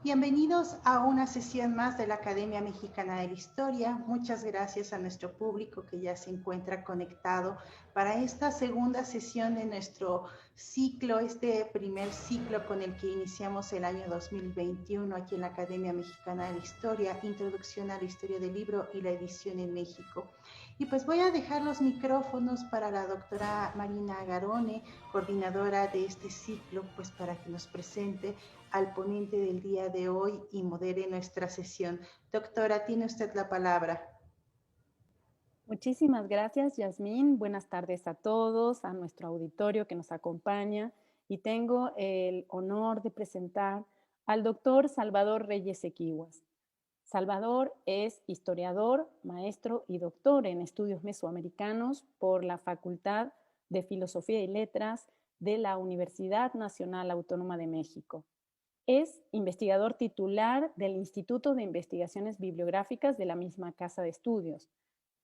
Bienvenidos a una sesión más de la Academia Mexicana de la Historia. Muchas gracias a nuestro público que ya se encuentra conectado para esta segunda sesión de nuestro ciclo, este primer ciclo con el que iniciamos el año 2021 aquí en la Academia Mexicana de la Historia, Introducción a la Historia del Libro y la Edición en México. Y pues voy a dejar los micrófonos para la doctora Marina Garone, coordinadora de este ciclo, pues para que nos presente al ponente del día de hoy y modere nuestra sesión. Doctora, tiene usted la palabra. Muchísimas gracias, Yasmín. Buenas tardes a todos, a nuestro auditorio que nos acompaña. Y tengo el honor de presentar al doctor Salvador Reyes Equiguas. Salvador es historiador, maestro y doctor en estudios mesoamericanos por la Facultad de Filosofía y Letras de la Universidad Nacional Autónoma de México. Es investigador titular del Instituto de Investigaciones Bibliográficas de la misma Casa de Estudios.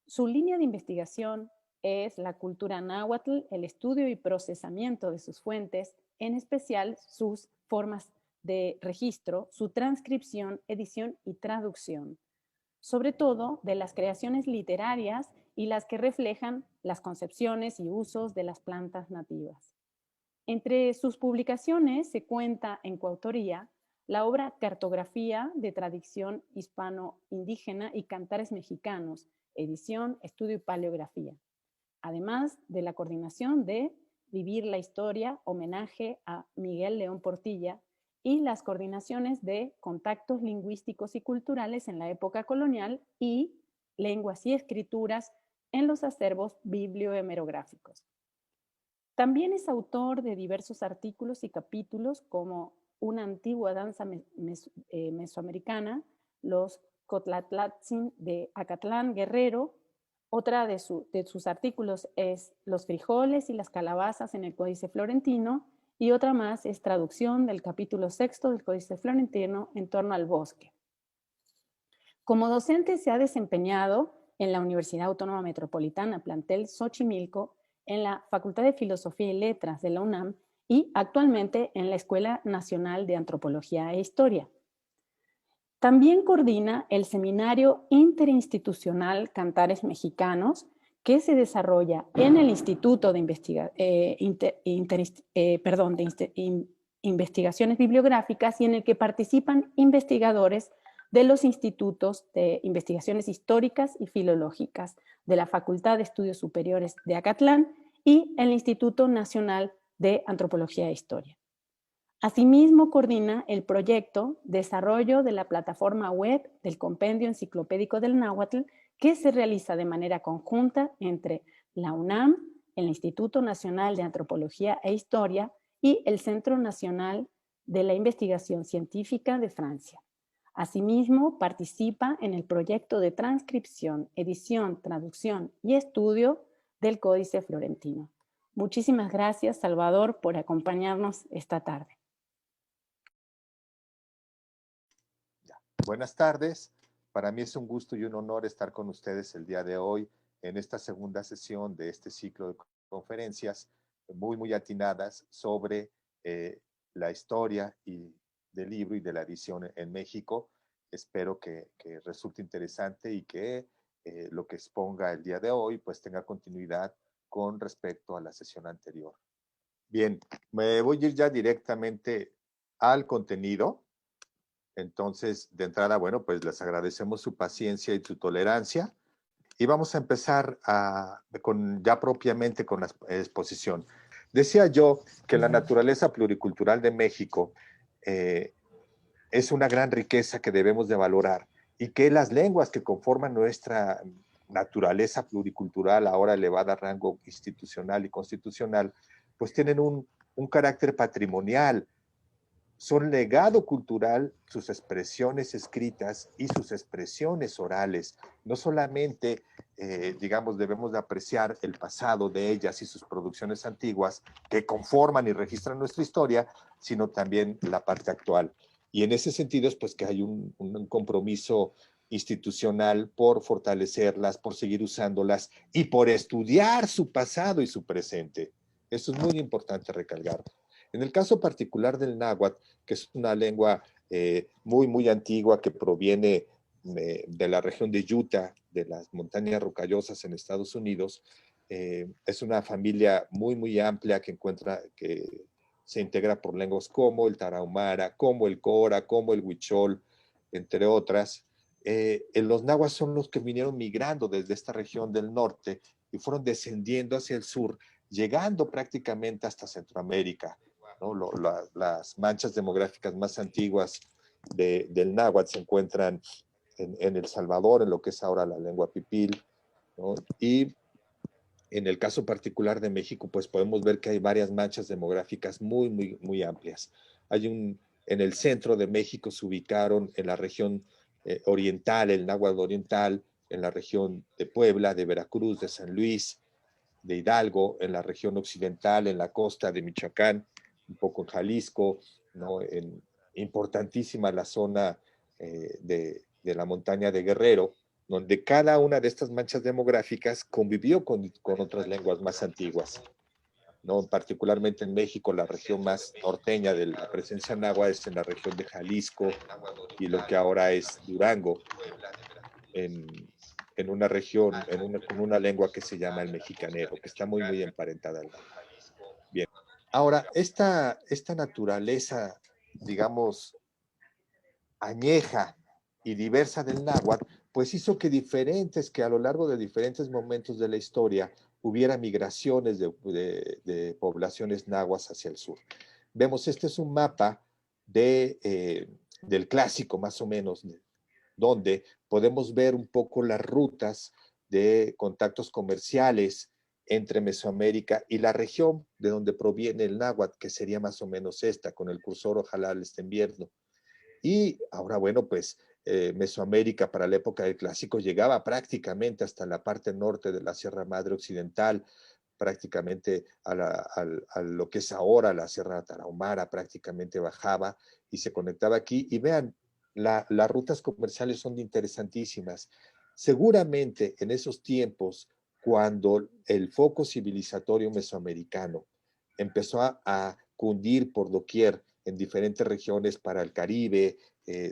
Su línea de investigación es la cultura náhuatl, el estudio y procesamiento de sus fuentes, en especial sus formas de registro, su transcripción, edición y traducción, sobre todo de las creaciones literarias y las que reflejan las concepciones y usos de las plantas nativas. Entre sus publicaciones se cuenta en coautoría la obra Cartografía de Tradición Hispano-Indígena y Cantares Mexicanos, edición, estudio y paleografía, además de la coordinación de Vivir la Historia, homenaje a Miguel León Portilla, y las coordinaciones de Contactos Lingüísticos y Culturales en la época colonial y Lenguas y Escrituras en los acervos bibliohemerográficos. También es autor de diversos artículos y capítulos como Una antigua danza mesoamericana, los Cotlatlatzin de Acatlán Guerrero. Otra de sus artículos es Los frijoles y las calabazas en el Códice Florentino, y otra más es traducción del capítulo 6 del Códice Florentino en torno al bosque. Como docente se ha desempeñado en la Universidad Autónoma Metropolitana, plantel Xochimilco, en la Facultad de Filosofía y Letras de la UNAM y actualmente en la Escuela Nacional de Antropología e Historia. También coordina el Seminario Interinstitucional Cantares Mexicanos, que se desarrolla en el Instituto de Investigaciones Bibliográficas y en el que participan investigadores de los institutos de investigaciones históricas y filológicas de la Facultad de Estudios Superiores de Acatlán y el Instituto Nacional de Antropología e Historia. Asimismo, coordina el proyecto Desarrollo de la plataforma web del Compendio Enciclopédico del Náhuatl, que se realiza de manera conjunta entre la UNAM, el Instituto Nacional de Antropología e Historia y el Centro Nacional de la Investigación Científica de Francia. Asimismo, participa en el proyecto de transcripción, edición, traducción y estudio del Códice Florentino. Muchísimas gracias, Salvador, por acompañarnos esta tarde. Buenas tardes. Para mí es un gusto y un honor estar con ustedes el día de hoy en esta segunda sesión de este ciclo de conferencias muy atinadas sobre la historia del libro y de la edición en México. Espero que resulte interesante y que lo que exponga el día de hoy pues tenga continuidad con respecto a la sesión anterior. Bien, me voy a ir ya directamente al contenido. Entonces, de entrada, bueno, pues les agradecemos su paciencia y su tolerancia. Y vamos a empezar ya propiamente con la exposición. Decía yo que la naturaleza pluricultural de México es una gran riqueza que debemos de valorar y que las lenguas que conforman nuestra naturaleza pluricultural, ahora elevada a rango institucional y constitucional, pues tienen un carácter patrimonial, son legado cultural, sus expresiones escritas y sus expresiones orales. No solamente, digamos, debemos de apreciar el pasado de ellas y sus producciones antiguas que conforman y registran nuestra historia, sino también la parte actual. Y en ese sentido es pues que hay un compromiso institucional por fortalecerlas, por seguir usándolas y por estudiar su pasado y su presente. Eso es muy importante recalcar. En el caso particular del náhuatl, que es una lengua muy antigua que proviene de la región de Utah, de las montañas rocallosas en Estados Unidos, es una familia muy amplia que se integra por lenguas como el tarahumara, como el cora, como el huichol, entre otras. Los nahuas son los que vinieron migrando desde esta región del norte y fueron descendiendo hacia el sur, llegando prácticamente hasta Centroamérica, ¿no? Las manchas demográficas más antiguas del náhuatl se encuentran en El Salvador, en lo que es ahora la lengua pipil, ¿no? Y en el caso particular de México, pues podemos ver que hay varias manchas demográficas muy amplias. En el centro de México se ubicaron en la región oriental, el náhuatl oriental, en la región de Puebla, de Veracruz, de San Luis, de Hidalgo, en la región occidental, en la costa de Michoacán, un poco en Jalisco, ¿no? Importantísima la zona de la montaña de Guerrero, donde cada una de estas manchas demográficas convivió con otras lenguas más antiguas, ¿no? Particularmente en México, la región más norteña de la presencia náhuatl es en la región de Jalisco y lo que ahora es Durango, en una región, con una lengua que se llama el mexicanero, que está muy emparentada al náhuatl. Bien. Ahora, esta naturaleza, digamos, añeja y diversa del náhuatl, pues hizo que a lo largo de diferentes momentos de la historia hubiera migraciones de poblaciones nahuas hacia el sur. Vemos, este es un mapa del clásico, más o menos, donde podemos ver un poco las rutas de contactos comerciales entre Mesoamérica y la región de donde proviene el náhuatl, que sería más o menos esta, con el cursor ojalá le estén viendo. Y ahora, bueno, pues Mesoamérica para la época del Clásico llegaba prácticamente hasta la parte norte de la Sierra Madre Occidental, prácticamente a lo que es ahora la Sierra Tarahumara, prácticamente bajaba y se conectaba aquí. Y vean, las rutas comerciales son interesantísimas. Seguramente en esos tiempos, cuando el foco civilizatorio mesoamericano empezó a cundir por doquier en diferentes regiones para el Caribe,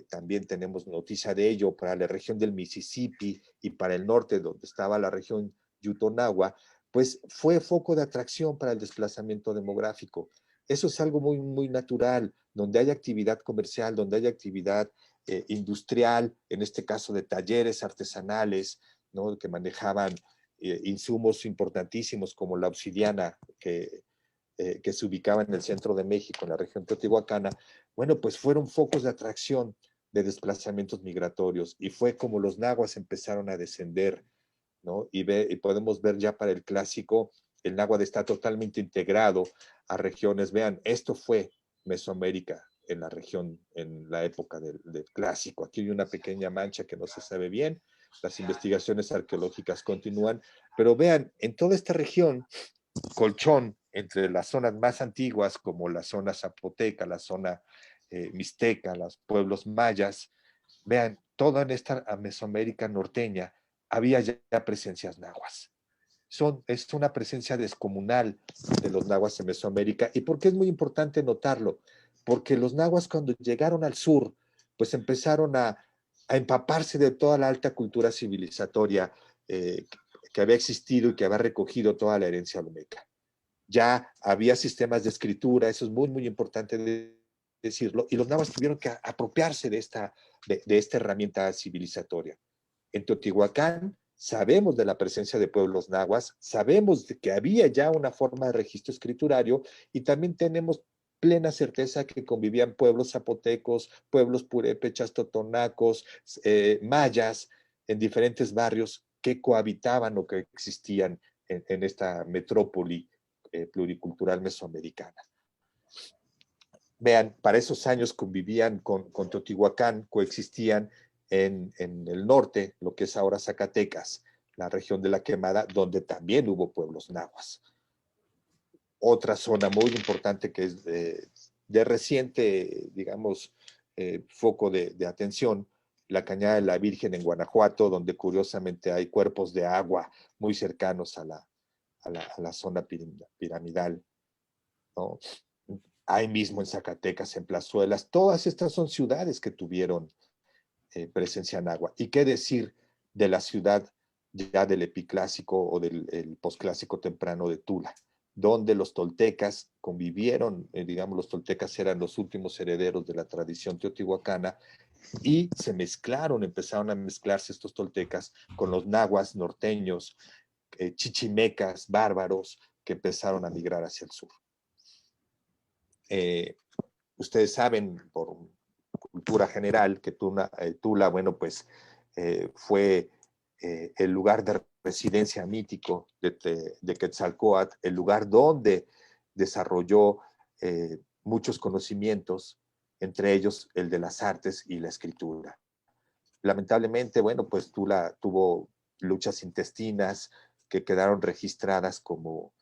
también tenemos noticia de ello para la región del Mississippi y para el norte, donde estaba la región Yutonagua, pues fue foco de atracción para el desplazamiento demográfico. Eso es algo muy natural, donde hay actividad comercial, donde hay actividad industrial, en este caso de talleres artesanales, ¿no? Que manejaban insumos importantísimos como la obsidiana, que se ubicaba en el centro de México, en la región teotihuacana, bueno, pues fueron focos de atracción de desplazamientos migratorios y fue como los nahuas empezaron a descender, ¿no? Y podemos ver ya para el clásico, el náhuatl está totalmente integrado a regiones. Vean, esto fue Mesoamérica en la región, en la época del clásico. Aquí hay una pequeña mancha que no se sabe bien, las investigaciones arqueológicas continúan, pero vean, en toda esta región, colchón entre las zonas más antiguas como la zona zapoteca, la zona mixteca, los pueblos mayas, vean, toda en esta Mesoamérica norteña había ya presencias nahuas. Es una presencia descomunal de los nahuas en Mesoamérica. ¿Y por qué es muy importante notarlo? Porque los nahuas cuando llegaron al sur, pues empezaron a empaparse de toda la alta cultura civilizatoria que había existido y que había recogido toda la herencia olmeca. Ya había sistemas de escritura, eso es muy importante decirlo, y los nahuas tuvieron que apropiarse de esta herramienta civilizatoria. En Teotihuacán sabemos de la presencia de pueblos nahuas, sabemos de que había ya una forma de registro escriturario y también tenemos plena certeza que convivían pueblos zapotecos, pueblos purépechas, totonacos, mayas, en diferentes barrios que cohabitaban o que existían en esta metrópoli pluricultural mesoamericana. Vean, para esos años convivían con Teotihuacán, coexistían en el norte, lo que es ahora Zacatecas, la región de la Quemada, donde también hubo pueblos nahuas. Otra zona muy importante que es de reciente, digamos, foco de atención, la Cañada de la Virgen en Guanajuato, donde curiosamente hay cuerpos de agua muy cercanos a la zona piramidal, ¿no? Ahí mismo en Zacatecas, en Plazuelas, todas estas son ciudades que tuvieron presencia en agua. ¿Y qué decir de la ciudad ya del epiclásico o del posclásico temprano de Tula, donde los toltecas convivieron, digamos, los toltecas eran los últimos herederos de la tradición teotihuacana y se mezclaron, empezaron a mezclarse estos toltecas con los nahuas norteños, chichimecas, bárbaros, que empezaron a migrar hacia el sur. Ustedes saben por cultura general que Tula, bueno, pues fue el lugar de residencia mítico de Quetzalcóatl, el lugar donde desarrolló muchos conocimientos, entre ellos el de las artes y la escritura. Lamentablemente, bueno, pues Tula tuvo luchas intestinas que quedaron registradas como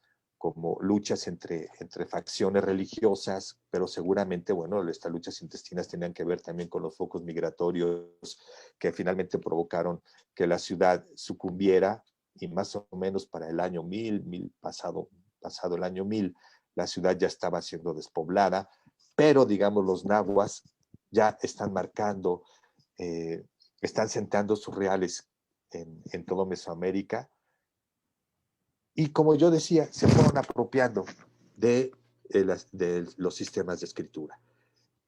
luchas entre facciones religiosas, pero seguramente, bueno, estas luchas intestinas tenían que ver también con los focos migratorios que finalmente provocaron que la ciudad sucumbiera y más o menos para el año 1000 pasado el año 1000, la ciudad ya estaba siendo despoblada, pero digamos los nahuas ya están marcando, están sentando sus reales en todo Mesoamérica. Y como yo decía, se fueron apropiando de los sistemas de escritura.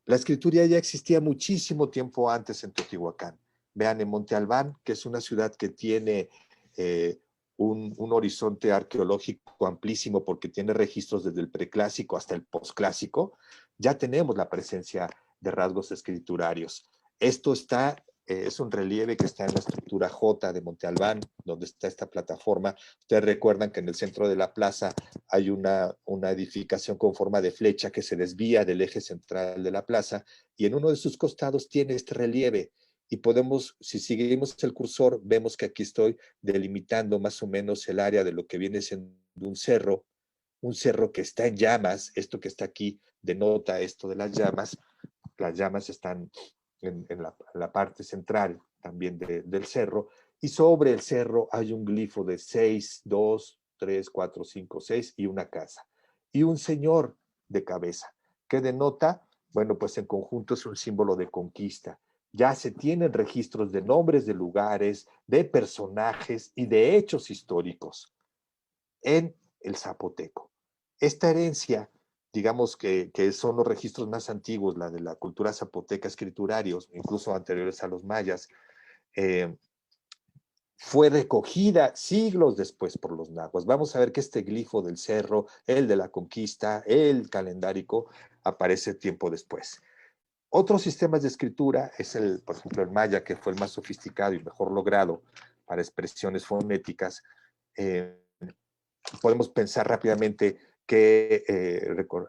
La escritura ya existía muchísimo tiempo antes en Teotihuacán. Vean, en Monte Albán, que es una ciudad que tiene un horizonte arqueológico amplísimo porque tiene registros desde el preclásico hasta el posclásico, ya tenemos la presencia de rasgos escriturarios. Esto es un relieve que está en la estructura J de Monte Albán, donde está esta plataforma. Ustedes recuerdan que en el centro de la plaza hay una edificación con forma de flecha que se desvía del eje central de la plaza y en uno de sus costados tiene este relieve. Y podemos, si seguimos el cursor, vemos que aquí estoy delimitando más o menos el área de lo que viene siendo un cerro que está en llamas. Esto que está aquí denota esto de las llamas. Las llamas están en la parte central también del cerro, y sobre el cerro hay un glifo de 6, 2, 3, 4, 5, 6 y una casa. Y un señor de cabeza, que denota, bueno, pues en conjunto es un símbolo de conquista. Ya se tienen registros de nombres de lugares, de personajes y de hechos históricos en el zapoteco. Esta herencia, digamos que son los registros más antiguos, la de la cultura zapoteca, escriturarios, incluso anteriores a los mayas, fue recogida siglos después por los nahuas. Vamos a ver que este glifo del cerro, el de la conquista, el calendárico, aparece tiempo después. Otros sistemas de escritura es por ejemplo, el maya, que fue el más sofisticado y mejor logrado para expresiones fonéticas. Podemos pensar rápidamente que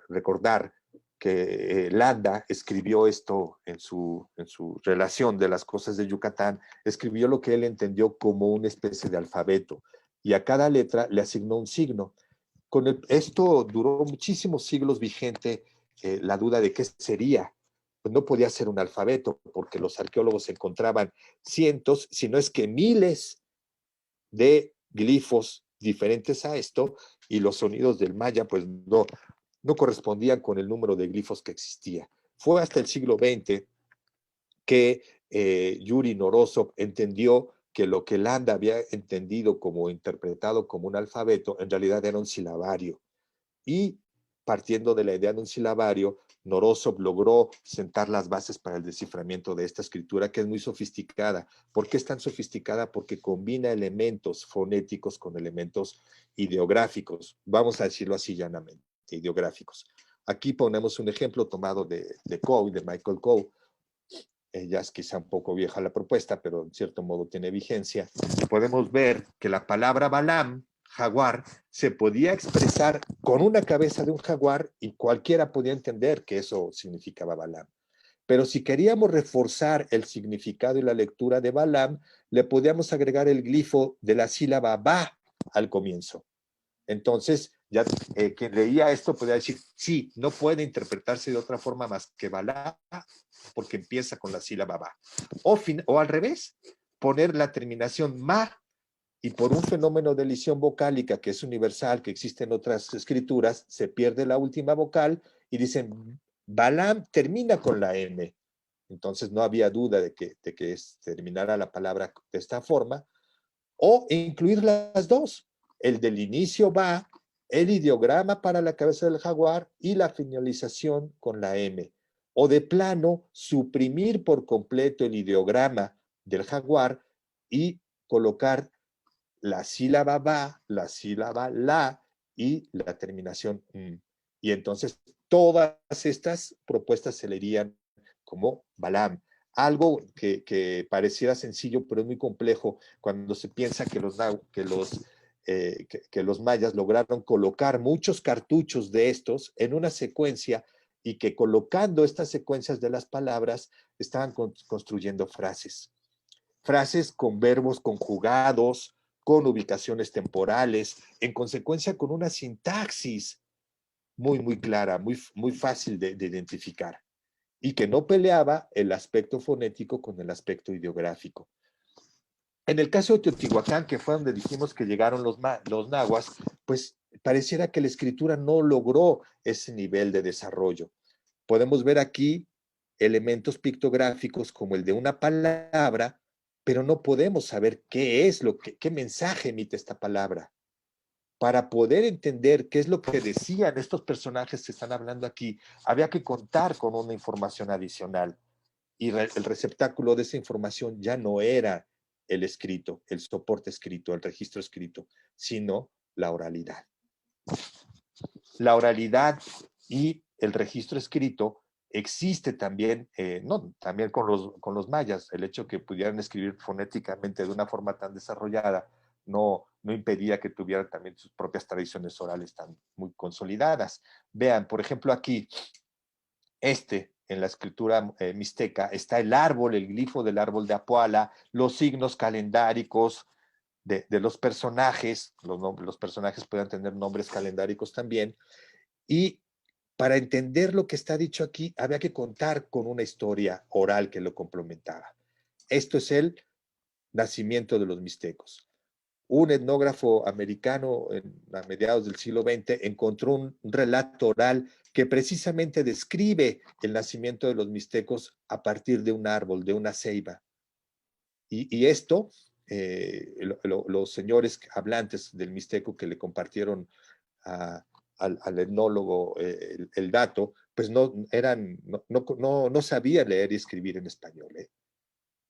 recordar que Landa escribió esto en su relación de las cosas de Yucatán, escribió lo que él entendió como una especie de alfabeto y a cada letra le asignó un signo. Esto duró muchísimos siglos vigente la duda de qué sería. Pues no podía ser un alfabeto porque los arqueólogos encontraban cientos, si no es que miles de glifos diferentes a esto, y los sonidos del maya pues no correspondían con el número de glifos que existía. Fue hasta el siglo XX que Yuri Norosov entendió que lo que Landa había entendido como interpretado como un alfabeto en realidad era un silabario. Y partiendo de la idea de un silabario, Norosov logró sentar las bases para el desciframiento de esta escritura que es muy sofisticada. ¿Por qué es tan sofisticada? Porque combina elementos fonéticos con elementos ideográficos. Vamos a decirlo así llanamente, ideográficos. Aquí ponemos un ejemplo tomado de Coe, de Michael Coe. Ya es quizá un poco vieja la propuesta, pero en cierto modo tiene vigencia. Podemos ver que la palabra Balam jaguar se podía expresar con una cabeza de un jaguar y cualquiera podía entender que eso significaba Balaam. Pero si queríamos reforzar el significado y la lectura de Balaam, le podíamos agregar el glifo de la sílaba ba al comienzo. Entonces, ya quien leía esto podía decir, sí, no puede interpretarse de otra forma más que Balaam, porque empieza con la sílaba ba. O al revés, poner la terminación ma, y por un fenómeno de elisión vocálica que es universal, que existe en otras escrituras, se pierde la última vocal y dicen, Balaam termina con la M. Entonces no había duda de que terminara la palabra de esta forma, o incluir las dos. El del inicio va, el ideograma para la cabeza del jaguar y la finalización con la M. O de plano, suprimir por completo el ideograma del jaguar y colocar la sílaba ba, la sílaba la y la terminación m. Y entonces todas estas propuestas se leerían como Balaam. Algo que pareciera sencillo, pero es muy complejo cuando se piensa que los mayas lograron colocar muchos cartuchos de estos en una secuencia y que colocando estas secuencias de las palabras estaban construyendo frases. Frases con verbos conjugados, con ubicaciones temporales, en consecuencia con una sintaxis muy clara, muy fácil de identificar, y que no peleaba el aspecto fonético con el aspecto ideográfico. En el caso de Teotihuacán, que fue donde dijimos que llegaron los nahuas, pues pareciera que la escritura no logró ese nivel de desarrollo. Podemos ver aquí elementos pictográficos como el de una palabra, pero no podemos saber qué es qué mensaje emite esta palabra. Para poder entender qué es lo que decían estos personajes que están hablando aquí, había que contar con una información adicional. Y el receptáculo de esa información ya no era el escrito, el soporte escrito, el registro escrito, sino la oralidad. La oralidad y el registro escrito existe también, también con los mayas. El hecho que pudieran escribir fonéticamente de una forma tan desarrollada no impedía que tuvieran también sus propias tradiciones orales tan muy consolidadas. Vean, por ejemplo, aquí, en la escritura mixteca, está el árbol, el glifo del árbol de Apuala, los signos calendáricos de los personajes, los personajes pueden tener nombres calendáricos también, y para entender lo que está dicho aquí, había que contar con una historia oral que lo complementaba. Esto es el nacimiento de los mixtecos. Un etnógrafo americano a mediados del siglo XX encontró un relato oral que precisamente describe el nacimiento de los mixtecos a partir de un árbol, de una ceiba. Y esto, los señores hablantes del mixteco que le compartieron al etnólogo el dato, pues no sabía leer y escribir en español.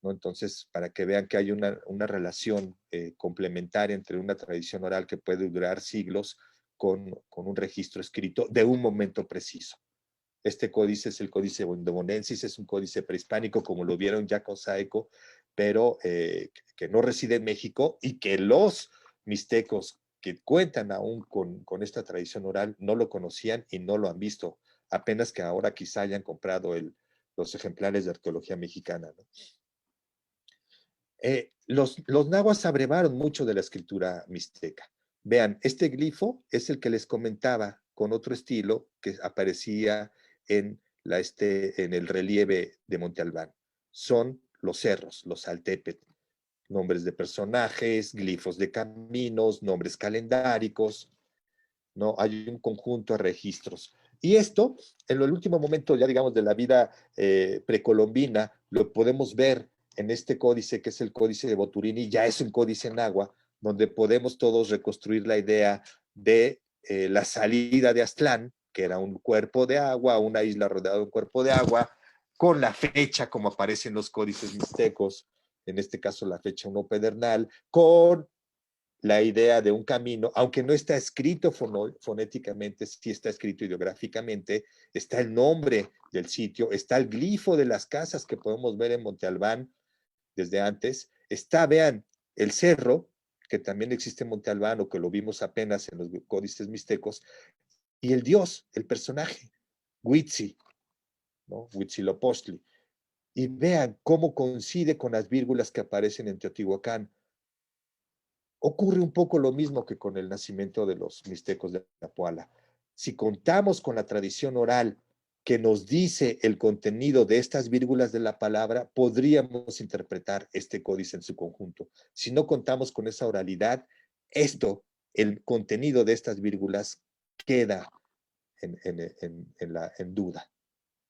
¿No? Entonces, para que vean que hay una relación complementaria entre una tradición oral que puede durar siglos con un registro escrito de un momento preciso. Este códice es el códice bondonensis, es un códice prehispánico, como lo vieron ya con Saeco, pero que no reside en México y que los mixtecos que cuentan aún con esta tradición oral no lo conocían y no lo han visto, apenas que ahora quizá hayan comprado los ejemplares de arqueología mexicana, ¿no? Los nahuas abrevaron mucho de la escritura mixteca. Vean, este glifo es el que les comentaba con otro estilo que aparecía en el relieve de Monte Albán. Son los cerros, los Altépetl, nombres de personajes, glifos de caminos, nombres calendáricos, ¿no? Hay un conjunto de registros. Y esto, en el último momento, ya digamos, de la vida precolombina, lo podemos ver en este códice, que es el códice de Boturini, ya es un códice en agua, donde podemos todos reconstruir la idea de la salida de Aztlán, que era un cuerpo de agua, una isla rodeada de un cuerpo de agua, con la fecha como aparece en los códices mixtecos, en este caso la fecha 1 pedernal, con la idea de un camino, aunque no está escrito fonéticamente, sí está escrito ideográficamente, está el nombre del sitio, está el glifo de las casas que podemos ver en Monte Albán desde antes, está, vean, el cerro, que también existe en Monte Albano, que lo vimos apenas en los códices mixtecos, y el dios, el personaje, Huitzi, ¿no? Huitzilopochtli. Y vean cómo coincide con las vírgulas que aparecen en Teotihuacán. Ocurre un poco lo mismo que con el nacimiento de los mixtecos de Napuala. Si contamos con la tradición oral que nos dice el contenido de estas vírgulas de la palabra, podríamos interpretar este códice en su conjunto. Si no contamos con esa oralidad, el contenido de estas vírgulas queda en duda.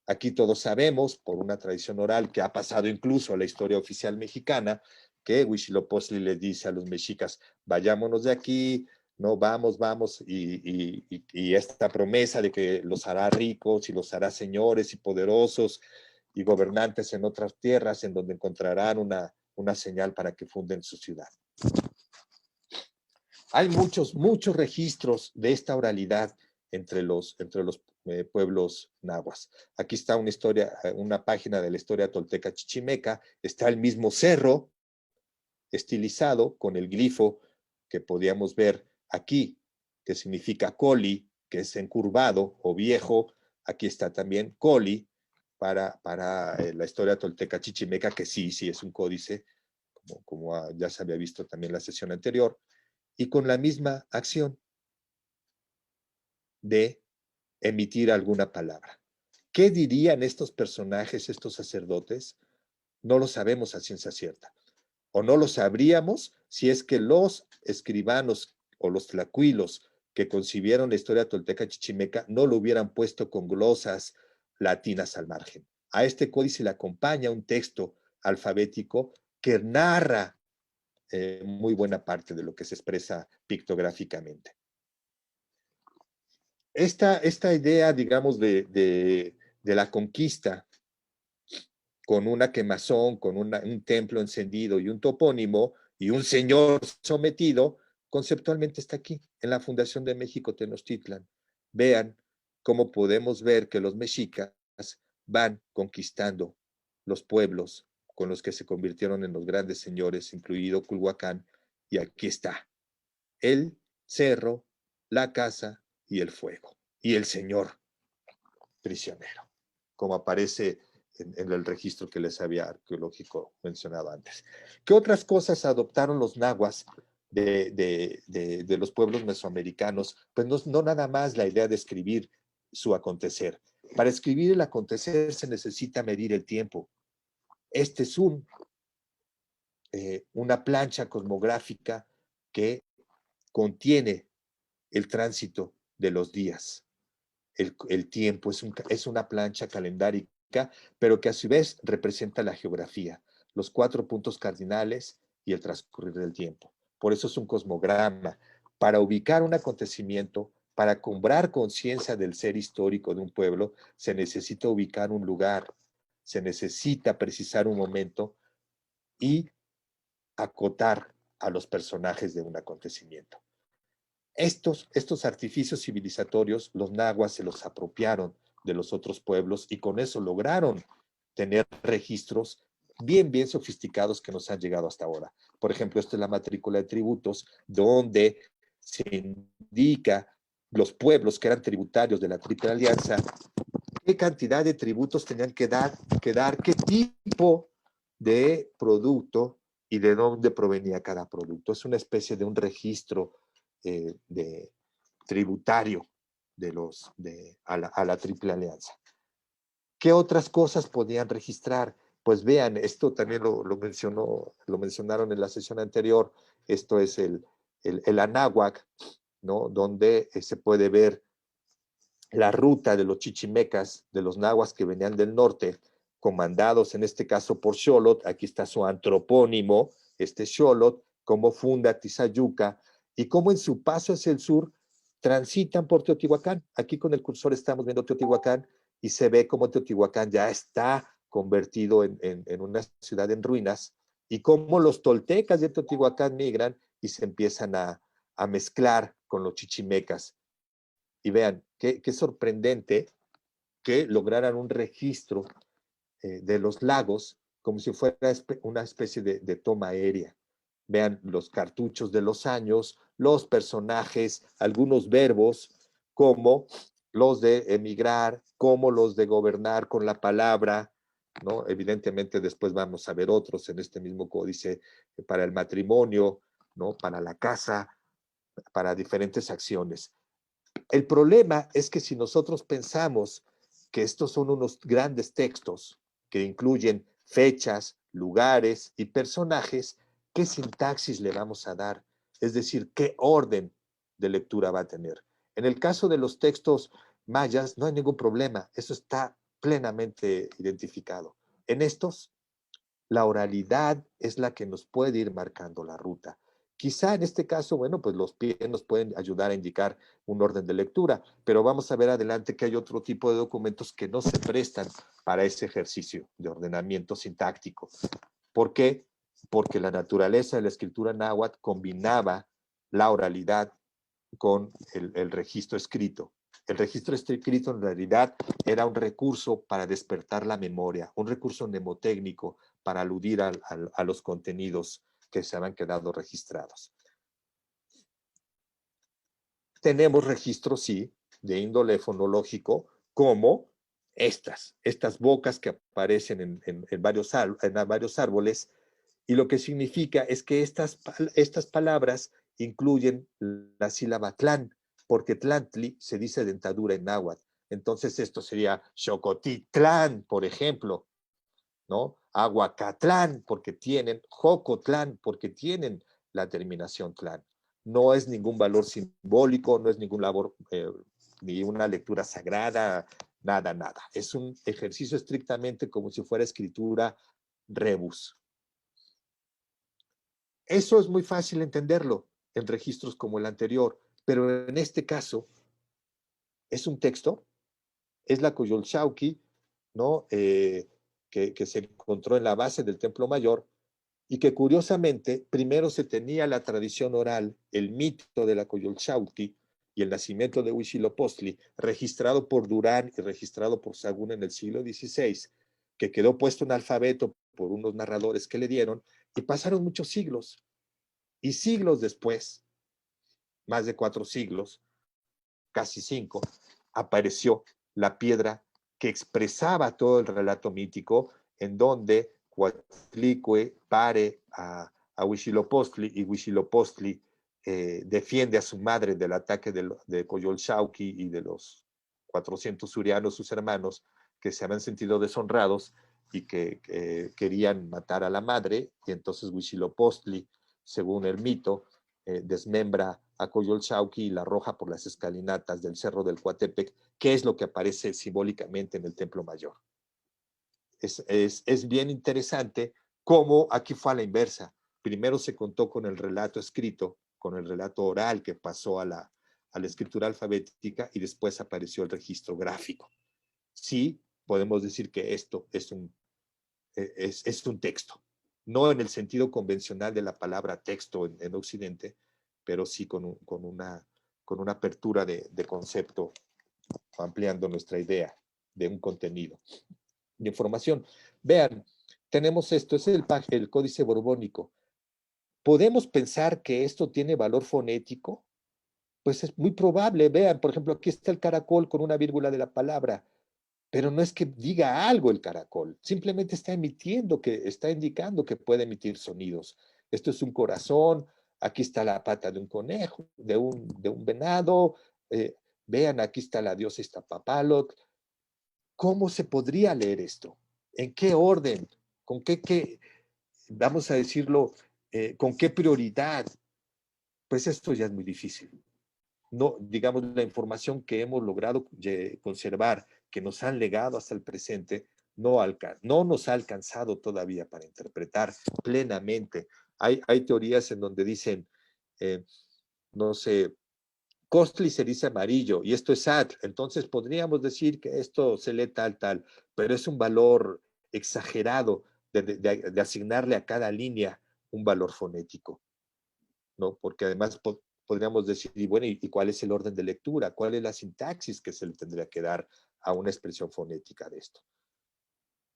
Aquí todos sabemos, por una tradición oral que ha pasado incluso a la historia oficial mexicana, que Huitzilopochtli le dice a los mexicas, vayámonos de aquí, no, vamos, y esta promesa de que los hará ricos y los hará señores y poderosos y gobernantes en otras tierras en donde encontrarán una señal para que funden su ciudad. Hay muchos registros de esta oralidad entre los pueblos nahuas. Aquí está una página de la historia tolteca chichimeca, está el mismo cerro estilizado con el glifo que podíamos ver aquí, que significa coli, que es encurvado o viejo. Aquí está también coli para la historia tolteca chichimeca, que sí es un códice, como ya se había visto también en la sesión anterior, y con la misma acción de emitir alguna palabra. ¿Qué dirían estos personajes, estos sacerdotes? No lo sabemos a ciencia cierta. O no lo sabríamos si es que los escribanos o los tlacuilos que concibieron la historia tolteca chichimeca no lo hubieran puesto con glosas latinas al margen. A este códice le acompaña un texto alfabético que narra muy buena parte de lo que se expresa pictográficamente. Esta idea, digamos, de la conquista con una quemazón, con un templo encendido y un topónimo y un señor sometido, conceptualmente está aquí, en la Fundación de México Tenochtitlan. Vean cómo podemos ver que los mexicas van conquistando los pueblos con los que se convirtieron en los grandes señores, incluido Culhuacán, y aquí está el cerro, la casa y el fuego, y el señor prisionero, como aparece en el registro que les había arqueológico mencionado antes. ¿Qué otras cosas adoptaron los nahuas de los pueblos mesoamericanos? Pues no nada más la idea de escribir su acontecer. Para escribir el acontecer se necesita medir el tiempo. Este es una plancha cosmográfica que contiene el tránsito de los días. El tiempo es una plancha calendárica, pero que a su vez representa la geografía, los 4 puntos cardinales y el transcurrir del tiempo. Por eso es un cosmograma. Para ubicar un acontecimiento, para cobrar conciencia del ser histórico de un pueblo, se necesita ubicar un lugar, se necesita precisar un momento y acotar a los personajes de un acontecimiento. Estos artificios civilizatorios, los nahuas se los apropiaron de los otros pueblos y con eso lograron tener registros bien sofisticados que nos han llegado hasta ahora. Por ejemplo, esta es la matrícula de tributos, donde se indica los pueblos que eran tributarios de la Triple Alianza, qué cantidad de tributos tenían que dar, qué tipo de producto y de dónde provenía cada producto. Es una especie de un registro de tributario a la Triple Alianza. ¿Qué otras cosas podían registrar? Pues vean, esto también lo mencionaron en la sesión anterior, esto es el Anáhuac, ¿no? Donde se puede ver la ruta de los chichimecas, de los nahuas que venían del norte, comandados en este caso por Xolotl. Aquí está su antropónimo, Xolotl, cómo funda Tizayuca y cómo en su paso hacia el sur transitan por Teotihuacán. Aquí con el cursor estamos viendo Teotihuacán y se ve cómo Teotihuacán ya está convertido en una ciudad en ruinas y cómo los toltecas de Teotihuacán migran y se empiezan a mezclar con los chichimecas. Y vean, qué sorprendente que lograran un registro de los lagos como si fuera una especie de toma aérea. Vean los cartuchos de los años, los personajes, algunos verbos, como los de emigrar, como los de gobernar con la palabra, ¿no? Evidentemente después vamos a ver otros en este mismo códice para el matrimonio, ¿no? Para la casa, para diferentes acciones. El problema es que si nosotros pensamos que estos son unos grandes textos que incluyen fechas, lugares y personajes, ¿qué sintaxis le vamos a dar? Es decir, ¿qué orden de lectura va a tener? En el caso de los textos mayas no hay ningún problema, eso está plenamente identificado. En estos, la oralidad es la que nos puede ir marcando la ruta. Quizá en este caso, bueno, pues los pies nos pueden ayudar a indicar un orden de lectura, pero vamos a ver adelante que hay otro tipo de documentos que no se prestan para ese ejercicio de ordenamiento sintáctico. ¿Por qué? Porque la naturaleza de la escritura náhuatl combinaba la oralidad con el registro escrito. El registro escrito en realidad era un recurso para despertar la memoria, un recurso mnemotécnico para aludir a los contenidos que se habían quedado registrados. Tenemos registros, sí, de índole fonológico, como estas bocas que aparecen en varios árboles, y lo que significa es que estas palabras incluyen la sílaba tlán, porque tlantli se dice dentadura en náhuatl. Entonces esto sería xocotitlán, por ejemplo, ¿no? Aguacatlán, porque tienen, jocotlán, porque tienen la terminación tlán. No es ningún valor simbólico, no es ningún labor, ni una lectura sagrada, nada, nada. Es un ejercicio estrictamente como si fuera escritura rebus. Eso es muy fácil entenderlo en registros como el anterior, pero en este caso es un texto, es la Coyolxauhqui, ¿no? Que se encontró en la base del Templo Mayor y que curiosamente primero se tenía la tradición oral, el mito de la Coyolxauhqui y el nacimiento de Huitzilopochtli, registrado por Durán y registrado por Sagún en el siglo XVI, que quedó puesto en alfabeto por unos narradores que le dieron, y pasaron muchos siglos. Y siglos después, más de 4 siglos, casi 5, apareció la piedra que expresaba todo el relato mítico, en donde Coatlicue pare a Huitzilopochtli y Huitzilopochtli defiende a su madre del ataque de Coyolxauhqui y de los 400 surianos, sus hermanos, que se habían sentido deshonrados y que querían matar a la madre, y entonces Huitzilopochtli, según el mito, desmembra a Coyolxauhqui y la arroja por las escalinatas del Cerro del Coatepec, que es lo que aparece simbólicamente en el Templo Mayor. Es bien interesante cómo aquí fue a la inversa. Primero se contó con el relato escrito, con el relato oral que pasó a la escritura alfabética y después apareció el registro gráfico. Sí, podemos decir que esto es un texto, no en el sentido convencional de la palabra texto en Occidente, pero sí con una apertura de concepto, ampliando nuestra idea de un contenido de información. Vean, tenemos esto, es el códice borbónico. ¿Podemos pensar que esto tiene valor fonético? Pues es muy probable. Vean, por ejemplo, aquí está el caracol con una vírgula de la palabra, pero no es que diga algo el caracol, simplemente está indicando que puede emitir sonidos. Esto es un corazón, aquí está la pata de un conejo, de un venado, vean, aquí está la diosa Iztapapalotl. ¿Cómo se podría leer esto? ¿En qué orden? ¿Con qué vamos a decirlo, con qué prioridad? Pues esto ya es muy difícil. No, digamos, la información que hemos logrado conservar, que nos han legado hasta el presente, no nos ha alcanzado todavía para interpretar plenamente. Hay teorías en donde dicen, no sé, Costly se dice amarillo y esto es AT, entonces podríamos decir que esto se lee tal, pero es un valor exagerado de asignarle a cada línea un valor fonético, ¿no? Porque además podríamos decir, y bueno, ¿y cuál es el orden de lectura? ¿Cuál es la sintaxis que se le tendría que dar a una expresión fonética de esto?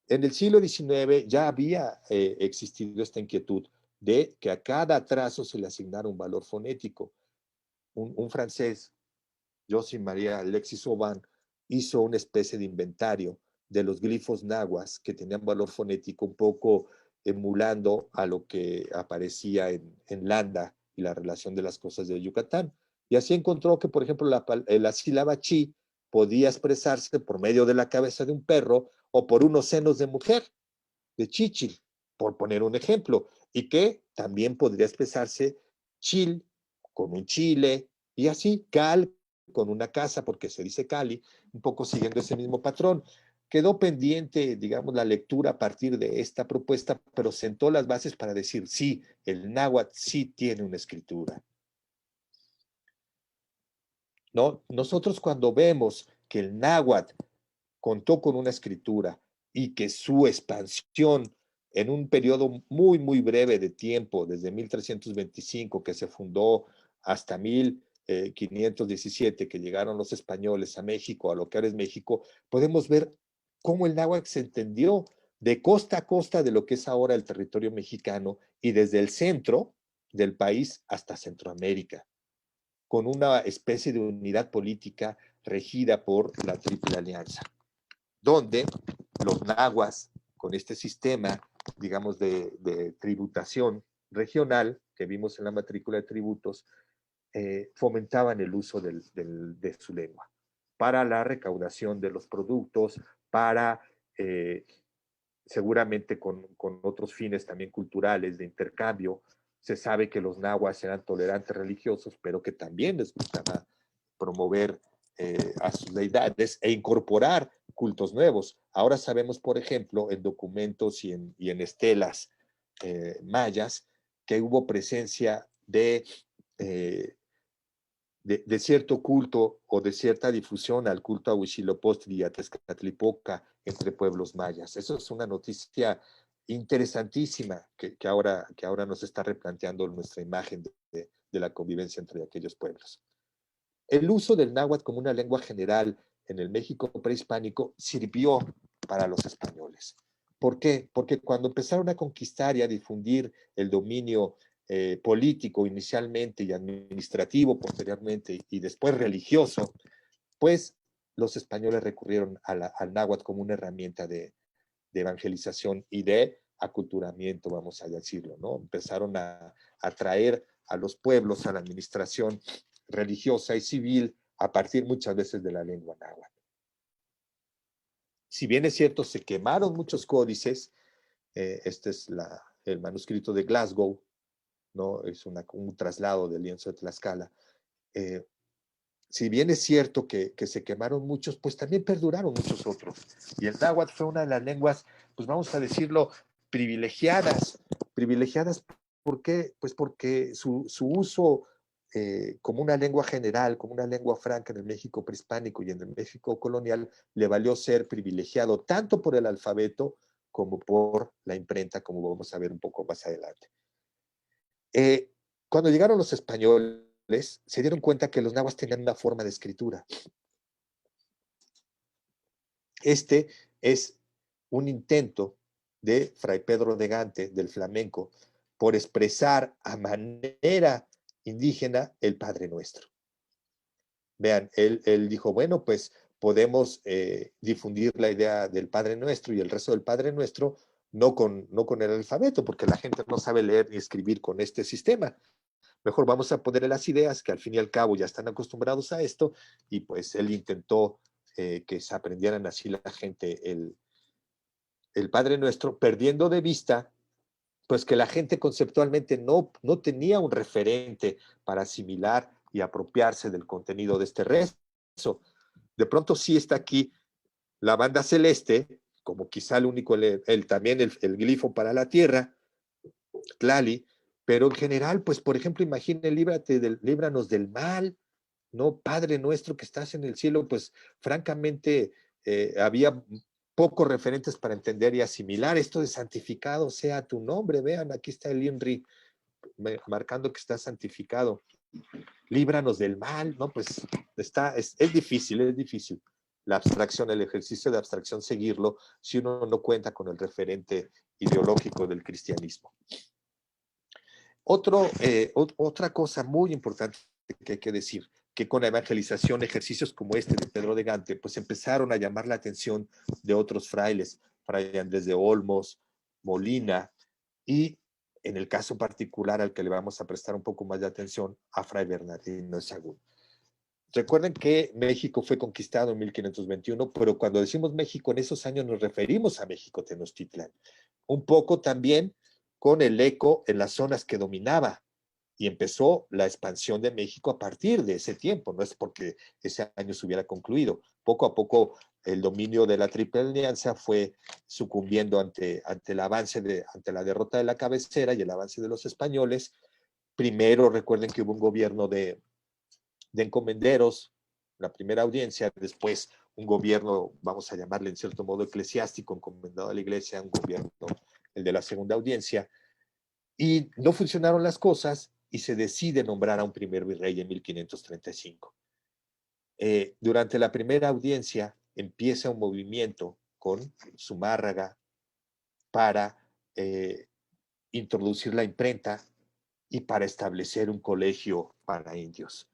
En el siglo XIX ya había existido esta inquietud de que a cada trazo se le asignara un valor fonético. Un francés, José María Alexis Aubin, hizo una especie de inventario de los glifos nahuas que tenían valor fonético un poco emulando a lo que aparecía en Landa y la relación de las cosas de Yucatán. Y así encontró que, por ejemplo, la sílaba chi podía expresarse por medio de la cabeza de un perro o por unos senos de mujer, de chichil, por poner un ejemplo, y que también podría expresarse chil con un chile, y así cal con una casa, porque se dice Cali, un poco siguiendo ese mismo patrón. Quedó pendiente, digamos, la lectura a partir de esta propuesta, pero sentó las bases para decir, sí, el náhuatl sí tiene una escritura. ¿No? Nosotros cuando vemos que el náhuatl contó con una escritura y que su expansión en un periodo muy, muy breve de tiempo, desde 1325 que se fundó hasta 1517 que llegaron los españoles a México, a lo que ahora es México, podemos ver cómo el náhuatl se entendió de costa a costa de lo que es ahora el territorio mexicano y desde el centro del país hasta Centroamérica, con una especie de unidad política regida por la Triple Alianza, donde los nahuas, con este sistema, digamos, de tributación regional que vimos en la matrícula de tributos, fomentaban el uso de su lengua para la recaudación de los productos, para seguramente con otros fines también culturales de intercambio. Se sabe que los nahuas eran tolerantes religiosos, pero que también les gustaba promover a sus deidades e incorporar cultos nuevos. Ahora sabemos, por ejemplo, en documentos y en estelas mayas, que hubo presencia de cierto culto o de cierta difusión al culto a Huitzilopochtli y a Tezcatlipoca entre pueblos mayas. Eso es una noticia interesantísima que ahora nos está replanteando nuestra imagen de la convivencia entre aquellos pueblos. El uso del náhuatl como una lengua general en el México prehispánico sirvió para los españoles. ¿Por qué? Porque cuando empezaron a conquistar y a difundir el dominio político inicialmente y administrativo posteriormente y después religioso, pues los españoles recurrieron al náhuatl como una herramienta de evangelización y de aculturamiento, vamos a decirlo, ¿no? Empezaron a atraer a los pueblos a la administración religiosa y civil a partir muchas veces de la lengua náhuatl. Si bien es cierto, se quemaron muchos códices, este es el manuscrito de Glasgow, ¿no? Es un traslado del lienzo de Tlaxcala. Si bien es cierto que se quemaron muchos, pues también perduraron muchos otros. Y el náhuatl fue una de las lenguas, pues vamos a decirlo, privilegiadas. ¿Privilegiadas por qué? Pues porque su uso como una lengua general, como una lengua franca en el México prehispánico y en el México colonial, le valió ser privilegiado tanto por el alfabeto como por la imprenta, como vamos a ver un poco más adelante. Cuando llegaron los españoles, se dieron cuenta que los nahuas tenían una forma de escritura. Este es un intento de Fray Pedro de Gante, del flamenco, por expresar a manera indígena el Padre Nuestro. Vean, él dijo, bueno, pues podemos difundir la idea del Padre Nuestro y el resto del Padre Nuestro, no con el alfabeto, porque la gente no sabe leer ni escribir con este sistema. Mejor vamos a ponerle las ideas, que al fin y al cabo ya están acostumbrados a esto, y pues él intentó que se aprendieran así la gente el Padre Nuestro, perdiendo de vista pues que la gente conceptualmente no tenía un referente para asimilar y apropiarse del contenido de este rezo. De pronto sí está aquí la banda celeste, como quizá el único, también el glifo para la tierra, Tlali, pero en general, pues por ejemplo, imaginen, líbranos del mal, ¿no? Padre nuestro que estás en el cielo, pues francamente había pocos referentes para entender y asimilar esto de santificado sea tu nombre. Vean, aquí está el INRI marcando que está santificado. Líbranos del mal, ¿no? Pues es difícil la abstracción, el ejercicio de abstracción, seguirlo si uno no cuenta con el referente ideológico del cristianismo. Otra cosa muy importante que hay que decir, que con la evangelización, ejercicios como este de Pedro de Gante, pues empezaron a llamar la atención de otros frailes, Fray Andrés de Olmos, Molina, y en el caso particular al que le vamos a prestar un poco más de atención, a Fray Bernardino de Sahagún. Recuerden que México fue conquistado en 1521, pero cuando decimos México en esos años nos referimos a México Tenochtitlan. Un poco también con el eco en las zonas que dominaba, y empezó la expansión de México a partir de ese tiempo, no es porque ese año se hubiera concluido. Poco a poco el dominio de la Triple Alianza fue sucumbiendo ante ante la derrota de la cabecera y el avance de los españoles. Primero recuerden que hubo un gobierno de encomenderos, la primera audiencia, después un gobierno, vamos a llamarle en cierto modo eclesiástico, encomendado a la iglesia, un gobierno, el de la segunda audiencia, y no funcionaron las cosas y se decide nombrar a un primer virrey en 1535. Durante la primera audiencia empieza un movimiento con Zumárraga para introducir la imprenta y para establecer un colegio para indios,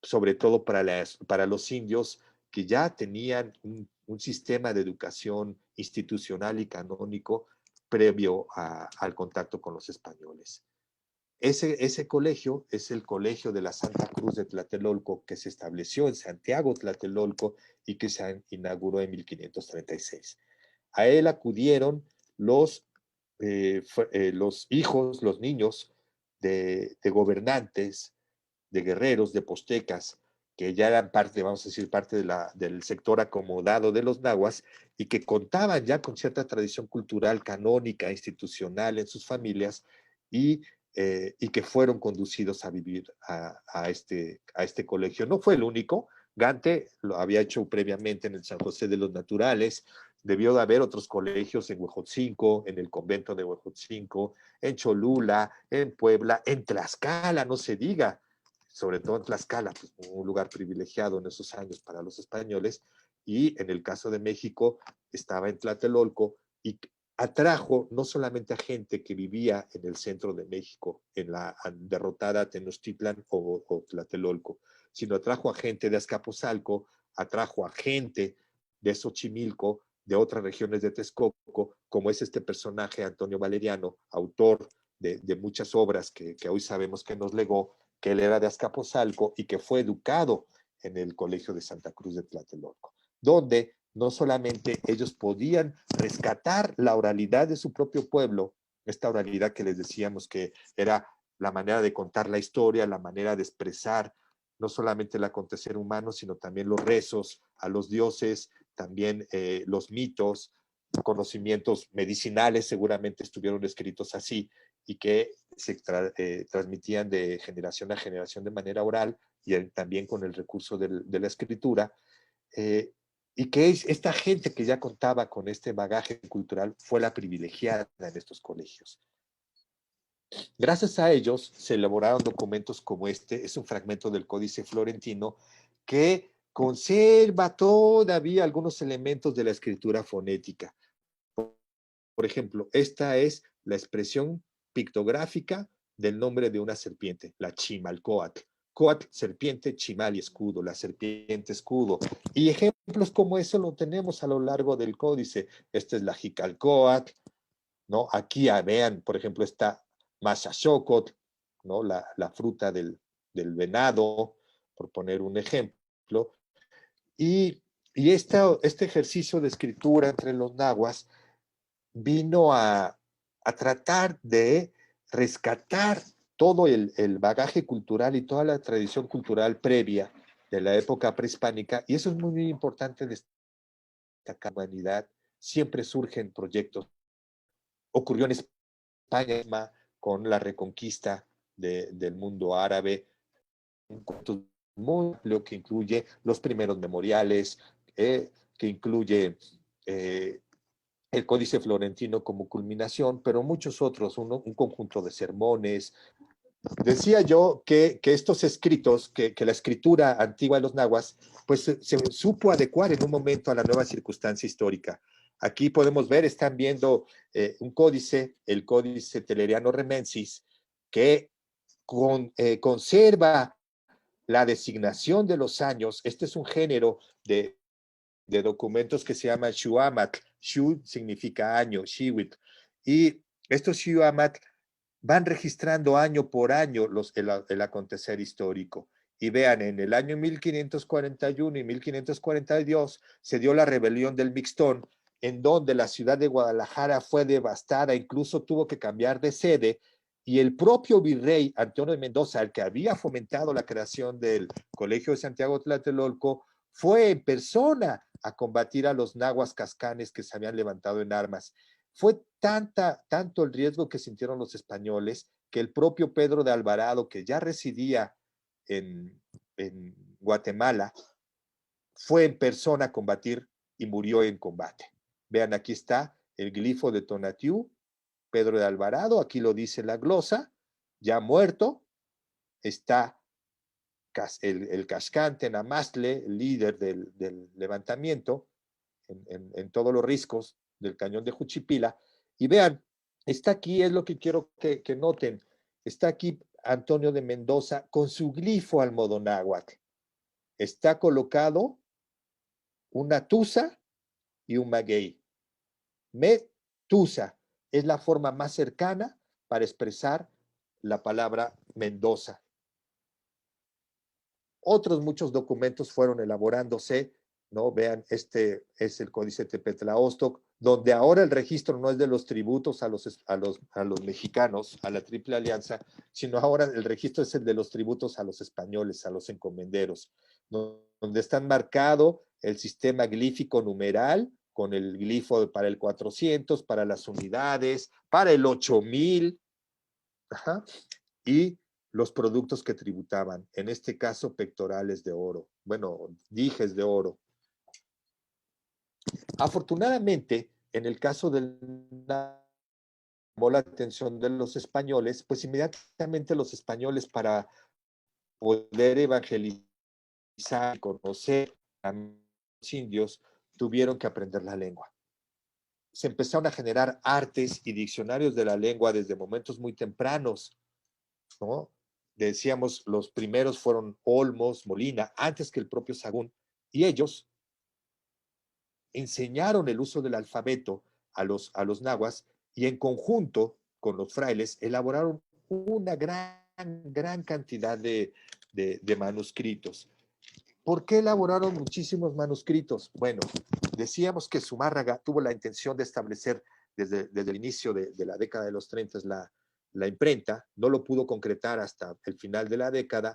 sobre todo para los indios que ya tenían un sistema de educación institucional y canónico previo al contacto con los españoles. Ese colegio es el colegio de la Santa Cruz de Tlatelolco, que se estableció en Santiago Tlatelolco y que se inauguró en 1536. A él acudieron los hijos, los niños de gobernantes, de guerreros, de postecas, que ya eran parte, vamos a decir, parte del sector acomodado de los nahuas y que contaban ya con cierta tradición cultural, canónica, institucional en sus familias y que fueron conducidos a vivir a este colegio. No fue el único, Gante lo había hecho previamente en el San José de los Naturales, debió de haber otros colegios en Huejotzinco, en el convento de Huejotzinco, en Cholula, en Puebla, en Tlaxcala, no se diga, sobre todo en Tlaxcala, pues, un lugar privilegiado en esos años para los españoles, y en el caso de México estaba en Tlatelolco y atrajo no solamente a gente que vivía en el centro de México, en la derrotada Tenochtitlan o Tlatelolco, sino atrajo a gente de Azcapotzalco, atrajo a gente de Xochimilco, de otras regiones de Texcoco, como es este personaje Antonio Valeriano, autor de muchas obras que hoy sabemos que nos legó, que él era de Azcapotzalco y que fue educado en el Colegio de Santa Cruz de Tlatelolco, donde no solamente ellos podían rescatar la oralidad de su propio pueblo, esta oralidad que les decíamos que era la manera de contar la historia, la manera de expresar no solamente el acontecer humano, sino también los rezos a los dioses, también los mitos, conocimientos medicinales seguramente estuvieron escritos así y que se transmitían de generación a generación de manera oral y también con el recurso de la escritura. Y que esta gente que ya contaba con este bagaje cultural fue la privilegiada en estos colegios. Gracias a ellos se elaboraron documentos como este, es un fragmento del Códice Florentino que conserva todavía algunos elementos de la escritura fonética. Por ejemplo, esta es la expresión pictográfica del nombre de una serpiente, la Chimalcoatl. Coatl, serpiente, chimal y escudo, la serpiente escudo. Y ejemplos como eso lo tenemos a lo largo del códice. Esta es la Jicalcoatl, ¿no? Aquí vean, por ejemplo, está Mazaxocotl, ¿no? La fruta del venado, por poner un ejemplo. Y este ejercicio de escritura entre los nahuas vino a tratar de rescatar todo el bagaje cultural y toda la tradición cultural previa de la época prehispánica, y eso es muy importante destacar. En la humanidad siempre surgen proyectos. Ocurrió en España con la reconquista del mundo árabe, un conjunto muy amplio que incluye los primeros memoriales, que incluye el Códice Florentino como culminación, pero muchos otros, un conjunto de sermones. Decía yo que estos escritos, que la escritura antigua de los nahuas, pues se supo adecuar en un momento a la nueva circunstancia histórica. Aquí podemos ver, están viendo un códice, el Códice Telleriano Remensis, que conserva la designación de los años. Este es un género de documentos que se llama Shuamat. Shu significa año, Shiwit. Y estos Shuamat van registrando año por año el acontecer histórico. Y vean, en el año 1541 y 1542 se dio la rebelión del Mixtón, en donde la ciudad de Guadalajara fue devastada, incluso tuvo que cambiar de sede, y el propio virrey Antonio de Mendoza, el que había fomentado la creación del Colegio de Santiago Tlatelolco, fue en persona a combatir a los nahuas cascanes que se habían levantado en armas. Fue tanto el riesgo que sintieron los españoles que el propio Pedro de Alvarado, que ya residía en Guatemala, fue en persona a combatir y murió en combate. Vean, aquí está el glifo de Tonatiuh, Pedro de Alvarado, aquí lo dice la glosa, ya muerto, está el cascante Namastle, el líder del levantamiento, en todos los riscos del cañón de Juchipila. Y vean, está aquí, es lo que quiero que noten, está aquí Antonio de Mendoza con su glifo almodonáhuatl. Está colocado una tusa y un maguey. Tusa es la forma más cercana para expresar la palabra Mendoza. Otros muchos documentos fueron elaborándose, ¿no? Vean, este es el Códice Tepetlaostoc, donde ahora el registro no es de los tributos a los mexicanos, a la Triple Alianza, sino ahora el registro es el de los tributos a los españoles, a los encomenderos, ¿no? Donde están marcado el sistema glífico numeral, con el glifo para el 400, para las unidades, para el 8000, y los productos que tributaban, en este caso pectorales de oro, bueno, dijes de oro. Afortunadamente, en el caso del llamó la atención de los españoles, pues inmediatamente los españoles, para poder evangelizar y conocer a los indios, tuvieron que aprender la lengua. Se empezaron a generar artes y diccionarios de la lengua desde momentos muy tempranos, ¿no? Decíamos, los primeros fueron Olmos, Molina, antes que el propio Sahagún, y ellos enseñaron el uso del alfabeto a los nahuas, y en conjunto con los frailes elaboraron una gran cantidad de manuscritos. ¿Por qué elaboraron muchísimos manuscritos? Bueno, decíamos que Zumárraga tuvo la intención de establecer desde el inicio de la década de los 30 la imprenta, no lo pudo concretar hasta el final de la década,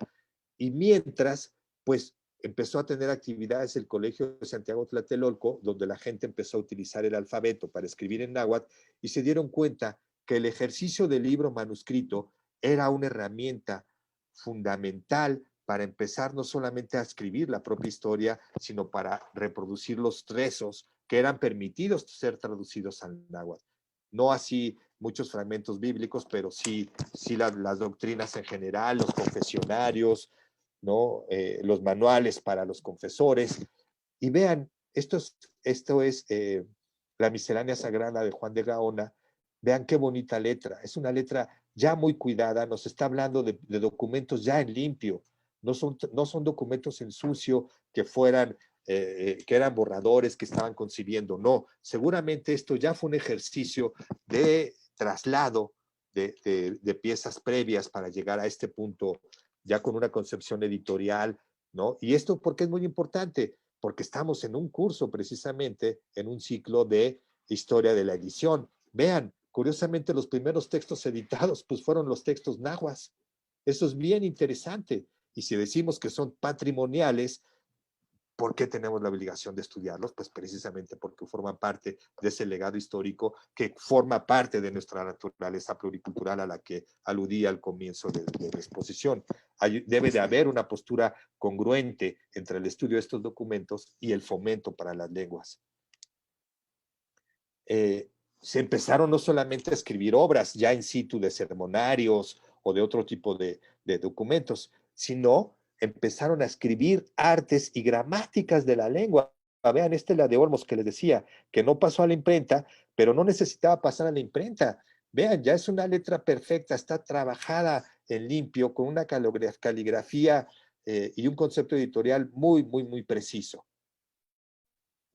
y mientras, pues, empezó a tener actividades el Colegio de Santiago Tlatelolco, donde la gente empezó a utilizar el alfabeto para escribir en náhuatl, y se dieron cuenta que el ejercicio del libro manuscrito era una herramienta fundamental para empezar no solamente a escribir la propia historia, sino para reproducir los rezos que eran permitidos ser traducidos al náhuatl. No así muchos fragmentos bíblicos, pero sí las doctrinas en general, los confesionarios, ¿no? Los manuales para los confesores. Y vean, esto es la miscelánea sagrada de Juan de Gaona. Vean qué bonita letra. Es una letra ya muy cuidada, nos está hablando de documentos ya en limpio. No son documentos en sucio que eran borradores que estaban concibiendo. No, seguramente esto ya fue un ejercicio de traslado de piezas previas para llegar a este punto ya con una concepción editorial, ¿no? Y esto, ¿por qué es muy importante? Porque estamos en un curso precisamente, en un ciclo de historia de la edición. Vean, curiosamente los primeros textos editados pues fueron los textos nahuas. Eso es bien interesante. Y si decimos que son patrimoniales, ¿por qué tenemos la obligación de estudiarlos? Pues precisamente porque forman parte de ese legado histórico que forma parte de nuestra naturaleza pluricultural a la que aludía al comienzo de la exposición. Debe de haber una postura congruente entre el estudio de estos documentos y el fomento para las lenguas. Se empezaron no solamente a escribir obras ya in situ de sermonarios o de otro tipo de documentos, sino empezaron a escribir artes y gramáticas de la lengua. Vean, esta es la de Olmos que les decía, que no pasó a la imprenta, pero no necesitaba pasar a la imprenta. Vean, ya es una letra perfecta, está trabajada en limpio, con una caligrafía y un concepto editorial muy, muy, muy preciso,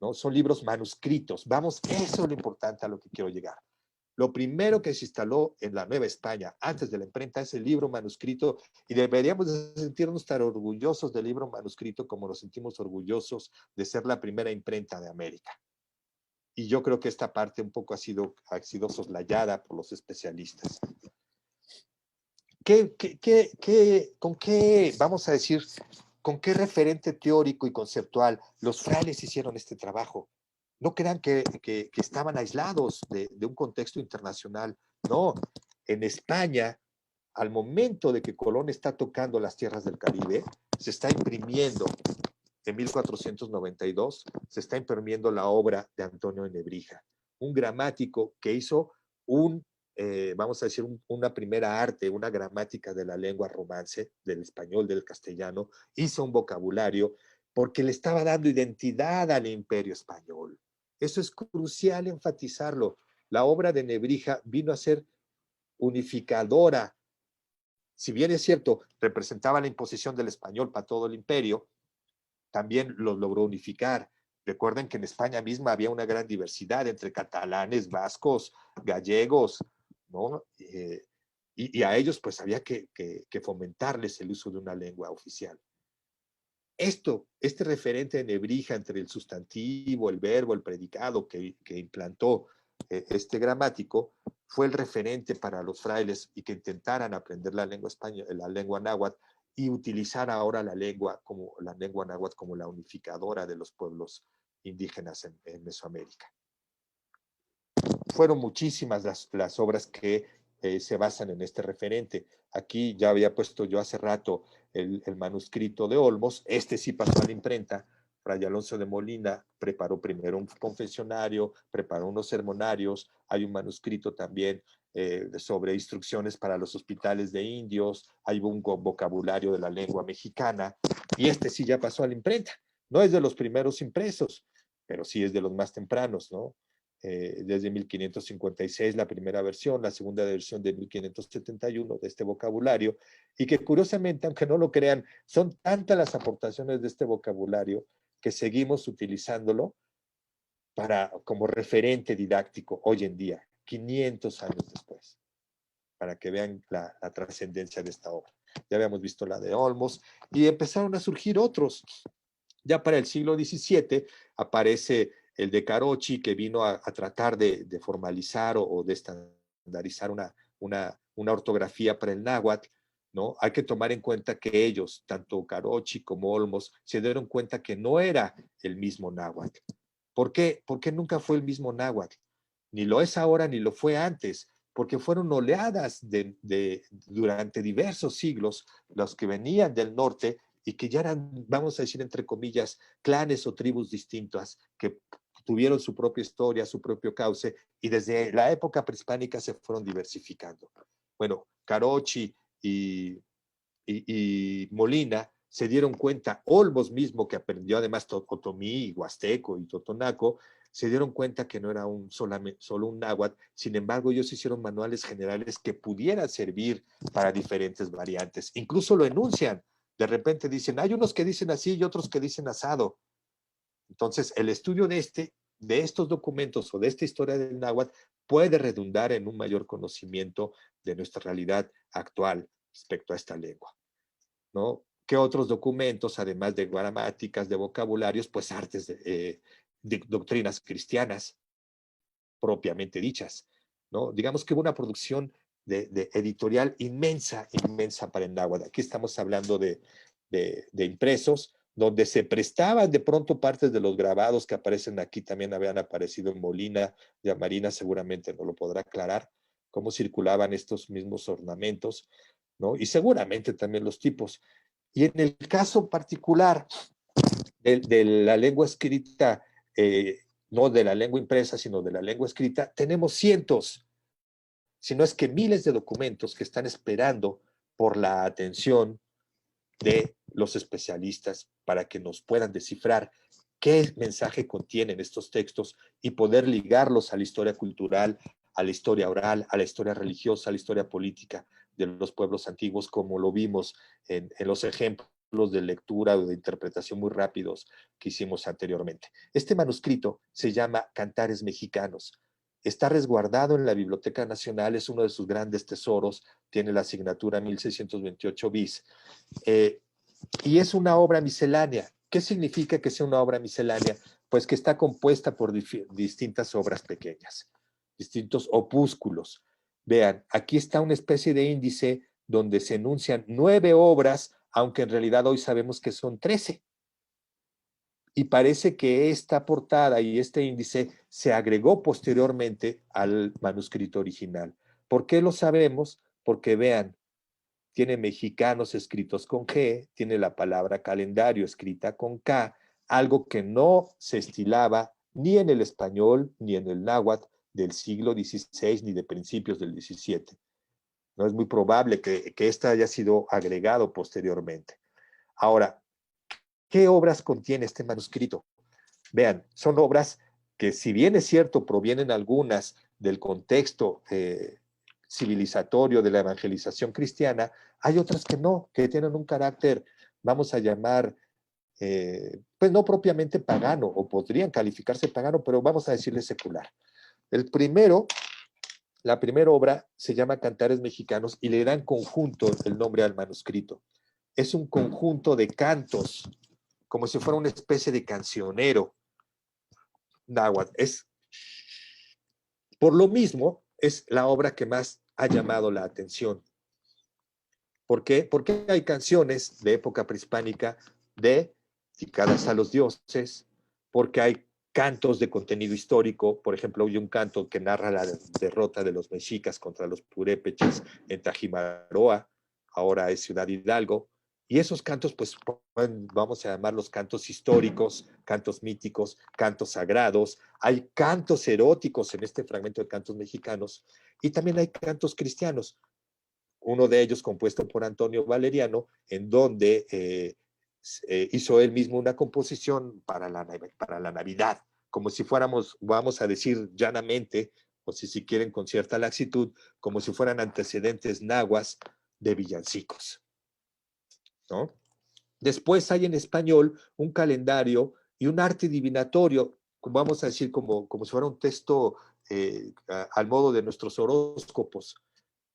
¿no? Son libros manuscritos. Vamos, eso es lo importante a lo que quiero llegar. Lo primero que se instaló en la Nueva España antes de la imprenta es el libro manuscrito, y deberíamos de sentirnos tan orgullosos del libro manuscrito como nos sentimos orgullosos de ser la primera imprenta de América. Y yo creo que esta parte un poco ha sido soslayada por los especialistas. ¿Con qué, vamos a decir, con qué referente teórico y conceptual los frailes hicieron este trabajo? No crean que estaban aislados de un contexto internacional. No, en España, al momento de que Colón está tocando las tierras del Caribe, se está imprimiendo, en 1492, se está imprimiendo la obra de Antonio de Nebrija, un gramático que hizo vamos a decir, una primera arte, una gramática de la lengua romance, del español, del castellano, hizo un vocabulario porque le estaba dando identidad al imperio español. Eso es crucial enfatizarlo. La obra de Nebrija vino a ser unificadora. Si bien es cierto, representaba la imposición del español para todo el imperio, también lo logró unificar. Recuerden que en España misma había una gran diversidad entre catalanes, vascos, gallegos, ¿no? Y a ellos pues había que fomentarles el uso de una lengua oficial. Este referente de Nebrija entre el sustantivo, el verbo, el predicado que implantó este gramático, fue el referente para los frailes y que intentaran aprender la lengua española, la lengua náhuatl, y utilizar ahora la lengua náhuatl como la unificadora de los pueblos indígenas en Mesoamérica. Fueron muchísimas las obras que se basan en este referente. Aquí ya había puesto yo hace rato el manuscrito de Olmos. Este sí pasó a la imprenta. Fray Alonso de Molina preparó primero un confesionario, preparó unos sermonarios. Hay un manuscrito también sobre instrucciones para los hospitales de indios. Hay un vocabulario de la lengua mexicana. Y este sí ya pasó a la imprenta. No es de los primeros impresos, pero sí es de los más tempranos, ¿no? Desde 1556 la primera versión, la segunda versión de 1571 de este vocabulario, y que curiosamente, aunque no lo crean, son tantas las aportaciones de este vocabulario que seguimos utilizándolo como referente didáctico hoy en día, 500 años después, para que vean la trascendencia de esta obra. Ya habíamos visto la de Olmos y empezaron a surgir otros. Ya para el siglo XVII aparece el de Carochi, que vino a tratar de formalizar o de estandarizar una ortografía para el náhuatl, ¿no? Hay que tomar en cuenta que ellos, tanto Carochi como Olmos, se dieron cuenta que no era el mismo náhuatl. ¿Por qué? Porque nunca fue el mismo náhuatl. Ni lo es ahora, ni lo fue antes, porque fueron oleadas durante diversos siglos los que venían del norte y que ya eran, vamos a decir, entre comillas, clanes o tribus distintas que tuvieron su propia historia, su propio cauce, y desde la época prehispánica se fueron diversificando. Bueno, Carochi y Molina se dieron cuenta, Olmos mismo, que aprendió además otomí, huasteco y totonaco, se dieron cuenta que no era solo un náhuatl. Sin embargo, ellos hicieron manuales generales que pudieran servir para diferentes variantes. Incluso lo enuncian. De repente dicen, hay unos que dicen así y otros que dicen asado. Entonces, el estudio de estos documentos o de esta historia del náhuatl puede redundar en un mayor conocimiento de nuestra realidad actual respecto a esta lengua, ¿no? ¿Qué otros documentos, además de gramáticas, de vocabularios, pues artes de doctrinas cristianas propiamente dichas, ¿no? Digamos que hubo una producción de editorial inmensa para el náhuatl. Aquí estamos hablando de impresos, donde se prestaban de pronto partes de los grabados que aparecen aquí, también habían aparecido en Molina, ya Marina seguramente no lo podrá aclarar, cómo circulaban estos mismos ornamentos, ¿no? Y seguramente también los tipos. Y en el caso particular de la lengua escrita, no de la lengua impresa, sino de la lengua escrita, tenemos cientos, si no es que miles de documentos que están esperando por la atención de los especialistas para que nos puedan descifrar qué mensaje contienen estos textos y poder ligarlos a la historia cultural, a la historia oral, a la historia religiosa, a la historia política de los pueblos antiguos, como lo vimos en los ejemplos de lectura o de interpretación muy rápidos que hicimos anteriormente. Este manuscrito se llama Cantares Mexicanos. Está resguardado en la Biblioteca Nacional, es uno de sus grandes tesoros, tiene la asignatura 1628 bis, y es una obra miscelánea. ¿Qué significa que sea una obra miscelánea? Pues que está compuesta por distintas obras pequeñas, distintos opúsculos. Vean, aquí está una especie de índice donde se enuncian 9 obras, aunque en realidad hoy sabemos que son 13. Y parece que esta portada y este índice se agregó posteriormente al manuscrito original. ¿Por qué lo sabemos? Porque vean, tiene mexicanos escritos con G, tiene la palabra calendario escrita con K, algo que no se estilaba ni en el español ni en el náhuatl del siglo XVI ni de principios del XVII. No es muy probable que esta haya sido agregado posteriormente. Ahora, ¿qué obras contiene este manuscrito? Vean, son obras que, si bien es cierto, provienen algunas del contexto civilizatorio de la evangelización cristiana, hay otras que no, que tienen un carácter, vamos a llamar, pues no propiamente pagano, o podrían calificarse pagano, pero vamos a decirle secular. La primera obra se llama Cantares Mexicanos y le dan conjunto el nombre al manuscrito. Es un conjunto de cantos, como si fuera una especie de cancionero náhuatl. Por lo mismo, es la obra que más ha llamado la atención. ¿Por qué? Porque hay canciones de época prehispánica dedicadas a los dioses, porque hay cantos de contenido histórico. Por ejemplo, hay un canto que narra la derrota de los mexicas contra los purépechas en Tajimaroa, ahora es Ciudad Hidalgo. Y esos cantos, pues, vamos a llamarlos cantos históricos, cantos míticos, cantos sagrados. Hay cantos eróticos en este fragmento de cantos mexicanos y también hay cantos cristianos. Uno de ellos compuesto por Antonio Valeriano, en donde hizo él mismo una composición para la Navidad, como si fuéramos, vamos a decir llanamente, o si quieren con cierta laxitud, como si fueran antecedentes nahuas de villancicos, ¿no? Después hay en español un calendario y un arte divinatorio, vamos a decir como si fuera un texto al modo de nuestros horóscopos.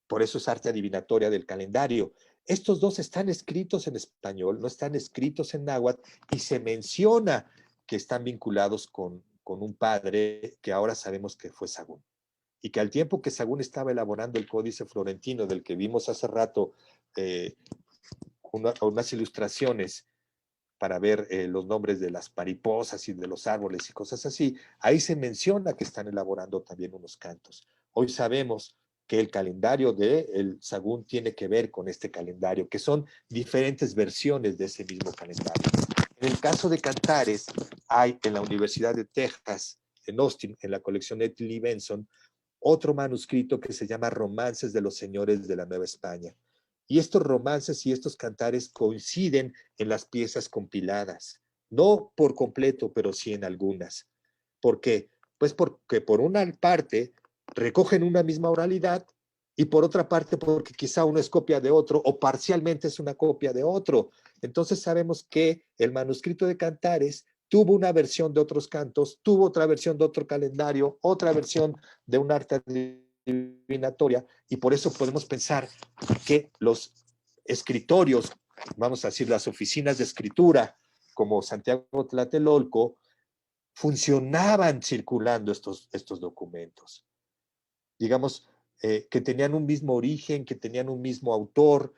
Por eso es arte adivinatoria del calendario. Estos dos están escritos en español, no están escritos en náhuatl, y se menciona que están vinculados con un padre que ahora sabemos que fue Sagún. Y que al tiempo que Sagún estaba elaborando el Códice Florentino, del que vimos hace rato unas ilustraciones para ver los nombres de las mariposas y de los árboles y cosas así, ahí se menciona que están elaborando también unos cantos. Hoy sabemos que el calendario del Sagún tiene que ver con este calendario, que son diferentes versiones de ese mismo calendario. En el caso de Cantares, hay en la Universidad de Texas, en Austin, en la colección Lee Benson, otro manuscrito que se llama Romances de los Señores de la Nueva España. Y estos romances y estos cantares coinciden en las piezas compiladas, no por completo, pero sí en algunas. ¿Por qué? Pues porque por una parte recogen una misma oralidad y por otra parte porque quizá uno es copia de otro o parcialmente es una copia de otro. Entonces sabemos que el manuscrito de Cantares tuvo una versión de otros cantos, tuvo otra versión de otro calendario, otra versión de un arte divinatoria, y por eso podemos pensar que los escritorios, vamos a decir las oficinas de escritura, como Santiago Tlatelolco, funcionaban circulando estos documentos. Digamos, que tenían un mismo origen, que tenían un mismo autor,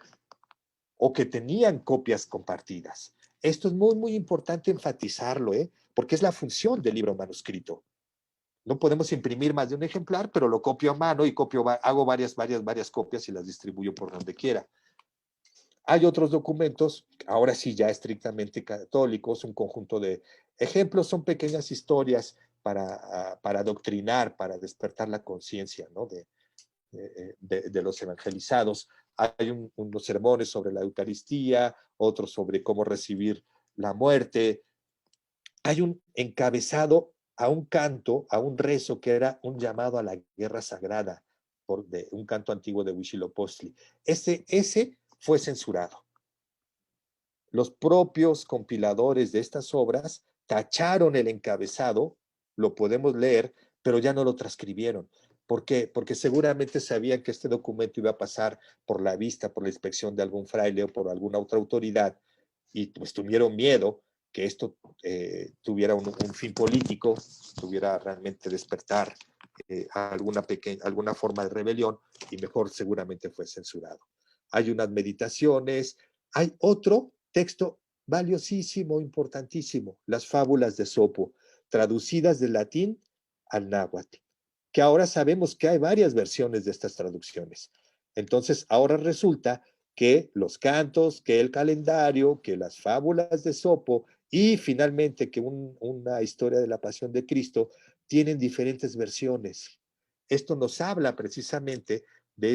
o que tenían copias compartidas. Esto es muy, muy importante enfatizarlo, porque es la función del libro manuscrito. No podemos imprimir más de un ejemplar, pero lo copio a mano y hago varias copias y las distribuyo por donde quiera. Hay otros documentos, ahora sí ya estrictamente católicos, un conjunto de ejemplos, son pequeñas historias para adoctrinar, para despertar la conciencia, ¿no? de los evangelizados. Hay unos sermones sobre la Eucaristía, otros sobre cómo recibir la muerte. Hay un encabezado a un canto, a un rezo que era un llamado a la guerra sagrada, de un canto antiguo de Huitzilopochtli. Ese fue censurado. Los propios compiladores de estas obras tacharon el encabezado, lo podemos leer, pero ya no lo transcribieron. ¿Por qué? Porque seguramente sabían que este documento iba a pasar por la vista, por la inspección de algún fraile o por alguna otra autoridad, y pues tuvieron miedo que esto tuviera un fin político, tuviera realmente despertar alguna forma de rebelión, y mejor seguramente fue censurado. Hay unas meditaciones, hay otro texto valiosísimo, importantísimo, las fábulas de Esopo, traducidas del latín al náhuatl, que ahora sabemos que hay varias versiones de estas traducciones. Entonces, ahora resulta que los cantos, que el calendario, que las fábulas de Esopo y finalmente que una historia de la pasión de Cristo tienen diferentes versiones. Esto nos habla precisamente de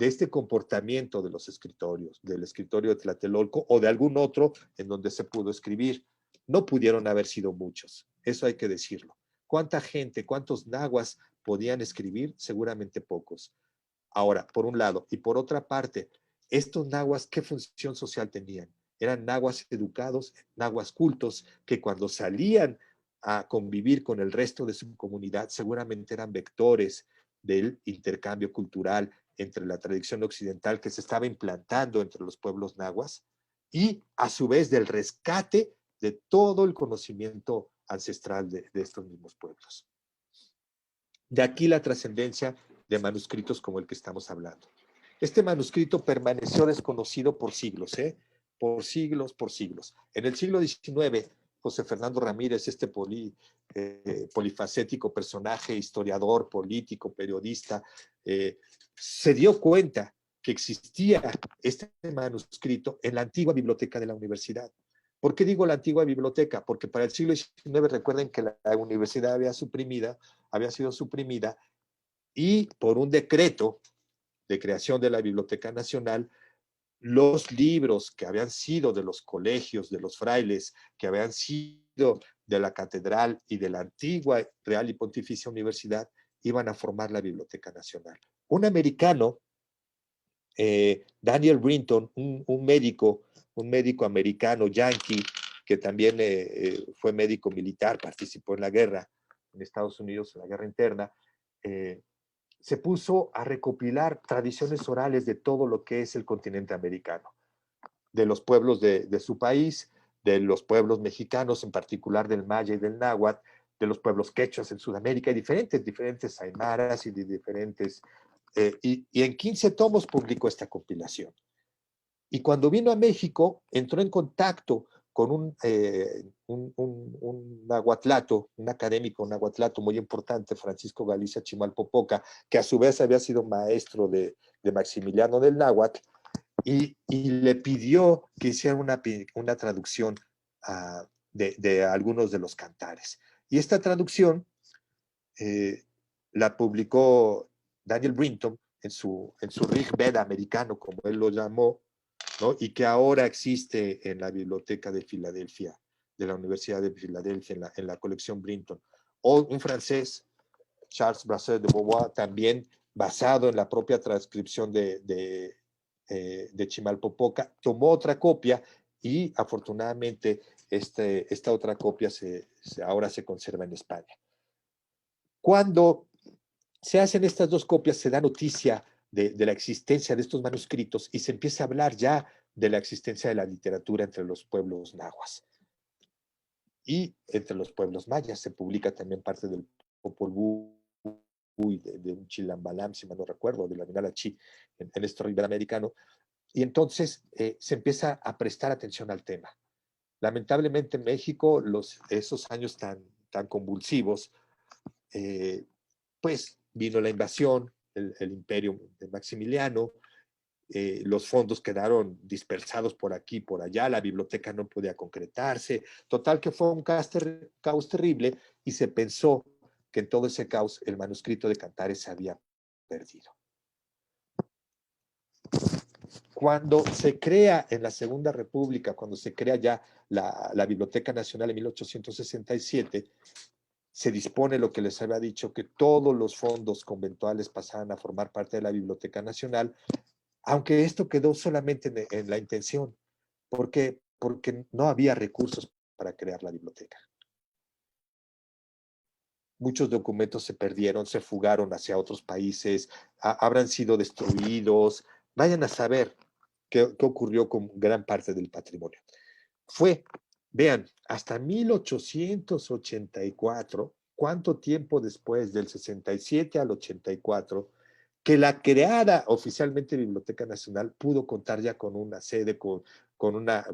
este comportamiento de los escritorios, del escritorio de Tlatelolco o de algún otro en donde se pudo escribir. No pudieron haber sido muchos, eso hay que decirlo. ¿Cuánta gente, cuántos nahuas podían escribir? Seguramente pocos. Ahora, por un lado, y por otra parte, estos nahuas, ¿qué función social tenían? Eran nahuas educados, nahuas cultos, que cuando salían a convivir con el resto de su comunidad, seguramente eran vectores del intercambio cultural entre la tradición occidental que se estaba implantando entre los pueblos nahuas y a su vez del rescate de todo el conocimiento ancestral de estos mismos pueblos. De aquí la trascendencia de manuscritos como el que estamos hablando. Este manuscrito permaneció desconocido por siglos, por siglos. En el siglo XIX, José Fernando Ramírez, este polifacético personaje, historiador, político, periodista, se dio cuenta que existía este manuscrito en la antigua biblioteca de la universidad. ¿Por qué digo la antigua biblioteca? Porque para el siglo XIX recuerden que la universidad había sido suprimida y por un decreto de creación de la Biblioteca Nacional, los libros que habían sido de los colegios, de los frailes, que habían sido de la catedral y de la antigua Real y Pontificia Universidad, iban a formar la Biblioteca Nacional. Un americano, Daniel Brinton, un médico americano, yankee, que también fue médico militar, participó en la guerra en Estados Unidos, en la guerra interna, se puso a recopilar tradiciones orales de todo lo que es el continente americano, de los pueblos de su país, de los pueblos mexicanos, en particular del maya y del náhuatl, de los pueblos quechuas en Sudamérica, y diferentes aymaras y de diferentes... y en 15 tomos publicó esta compilación. Y cuando vino a México, entró en contacto con un nahuatlato, un académico nahuatlato muy importante, Francisco Galicia Chimalpopoca, que a su vez había sido maestro de Maximiliano del Náhuatl, y le pidió que hiciera una traducción de algunos de los cantares. Y esta traducción la publicó Daniel Brinton en su Rig Veda americano, como él lo llamó, ¿no? Y que ahora existe en la Biblioteca de Filadelfia, de la Universidad de Filadelfia, en la colección Brinton. O un francés, Charles Brasseur de Beauvoir, también basado en la propia transcripción de Chimalpopoca, tomó otra copia y afortunadamente esta otra copia ahora se conserva en España. Cuando se hacen estas dos copias, se da noticia de la existencia de estos manuscritos y se empieza a hablar ya de la existencia de la literatura entre los pueblos nahuas. Y entre los pueblos mayas se publica también parte del Popol Vuh, de un Chilambalam, si mal no recuerdo, de la Minalachi, en este iberoamericano. Y entonces se empieza a prestar atención al tema. Lamentablemente en México, esos años tan convulsivos, pues vino la invasión, el imperio de Maximiliano, los fondos quedaron dispersados por aquí y por allá, la biblioteca no podía concretarse, total que fue un caos terrible y se pensó que en todo ese caos el manuscrito de Cantares se había perdido. Cuando se crea en la Segunda República, cuando se crea ya la Biblioteca Nacional en 1867, se dispone lo que les había dicho, que todos los fondos conventuales pasaran a formar parte de la Biblioteca Nacional, aunque esto quedó solamente en la intención. ¿Por qué? Porque no había recursos para crear la biblioteca. Muchos documentos se perdieron, se fugaron hacia otros países, habrán sido destruidos. Vayan a saber qué ocurrió con gran parte del patrimonio. Fue, vean, hasta 1884, ¿cuánto tiempo después del 67 al 84, que la creada oficialmente Biblioteca Nacional pudo contar ya con una sede, con una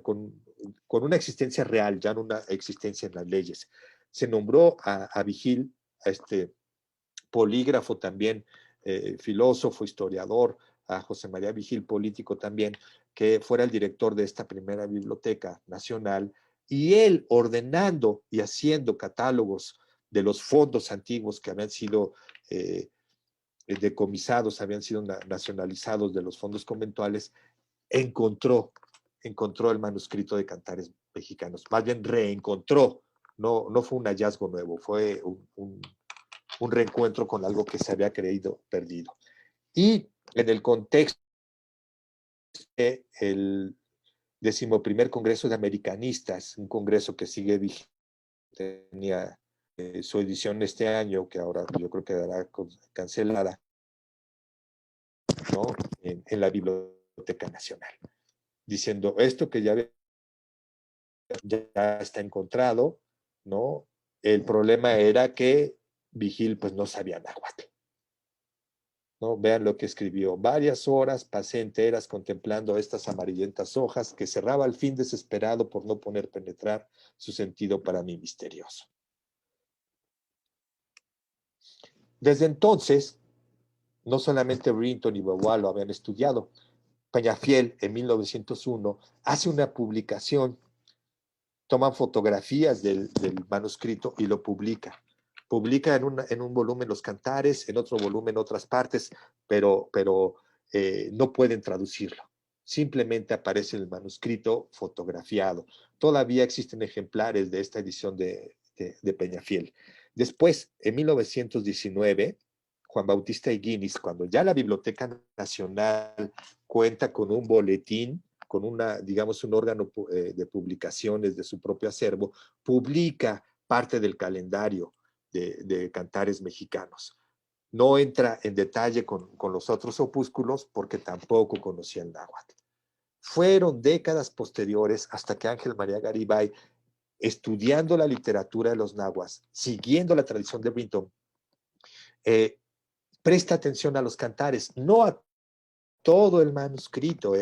existencia real, ya no una existencia en las leyes? Se nombró a Vigil, a este polígrafo también, filósofo, historiador, a José María Vigil, político también, que fuera el director de esta primera biblioteca nacional, y él ordenando y haciendo catálogos de los fondos antiguos que habían sido decomisados, habían sido nacionalizados de los fondos conventuales, encontró el manuscrito de Cantares Mexicanos, más bien reencontró, no fue un hallazgo nuevo, fue un reencuentro con algo que se había creído perdido. Y en el contexto del 11º Congreso de Americanistas, un congreso que sigue vigente, tenía su edición este año, que ahora yo creo que quedará cancelada, ¿no? En la Biblioteca Nacional, diciendo esto que ya está encontrado, ¿no? El problema era que Vigil pues no sabía náhuatl, ¿no? Vean lo que escribió: varias horas pasé enteras contemplando estas amarillentas hojas que cerraba al fin desesperado por no poder penetrar su sentido para mí misterioso. Desde entonces, no solamente Brinton y Beauvoir lo habían estudiado. Peñafiel, en 1901, hace una publicación, toman fotografías del manuscrito y lo publica. Publica en un volumen los cantares, en otro volumen otras partes, pero no pueden traducirlo. Simplemente aparece el manuscrito fotografiado. Todavía existen ejemplares de esta edición de Peñafiel. Después, en 1919, Juan Bautista Higuinis, cuando ya la Biblioteca Nacional cuenta con un boletín, con digamos, un órgano de publicaciones de su propio acervo, publica parte del calendario de cantares mexicanos. No entra en detalle con los otros opúsculos porque tampoco conocía el náhuatl. Fueron décadas posteriores hasta que Ángel María Garibay, estudiando la literatura de los nahuas, siguiendo la tradición de Brinton, presta atención a los cantares, no a todo el manuscrito,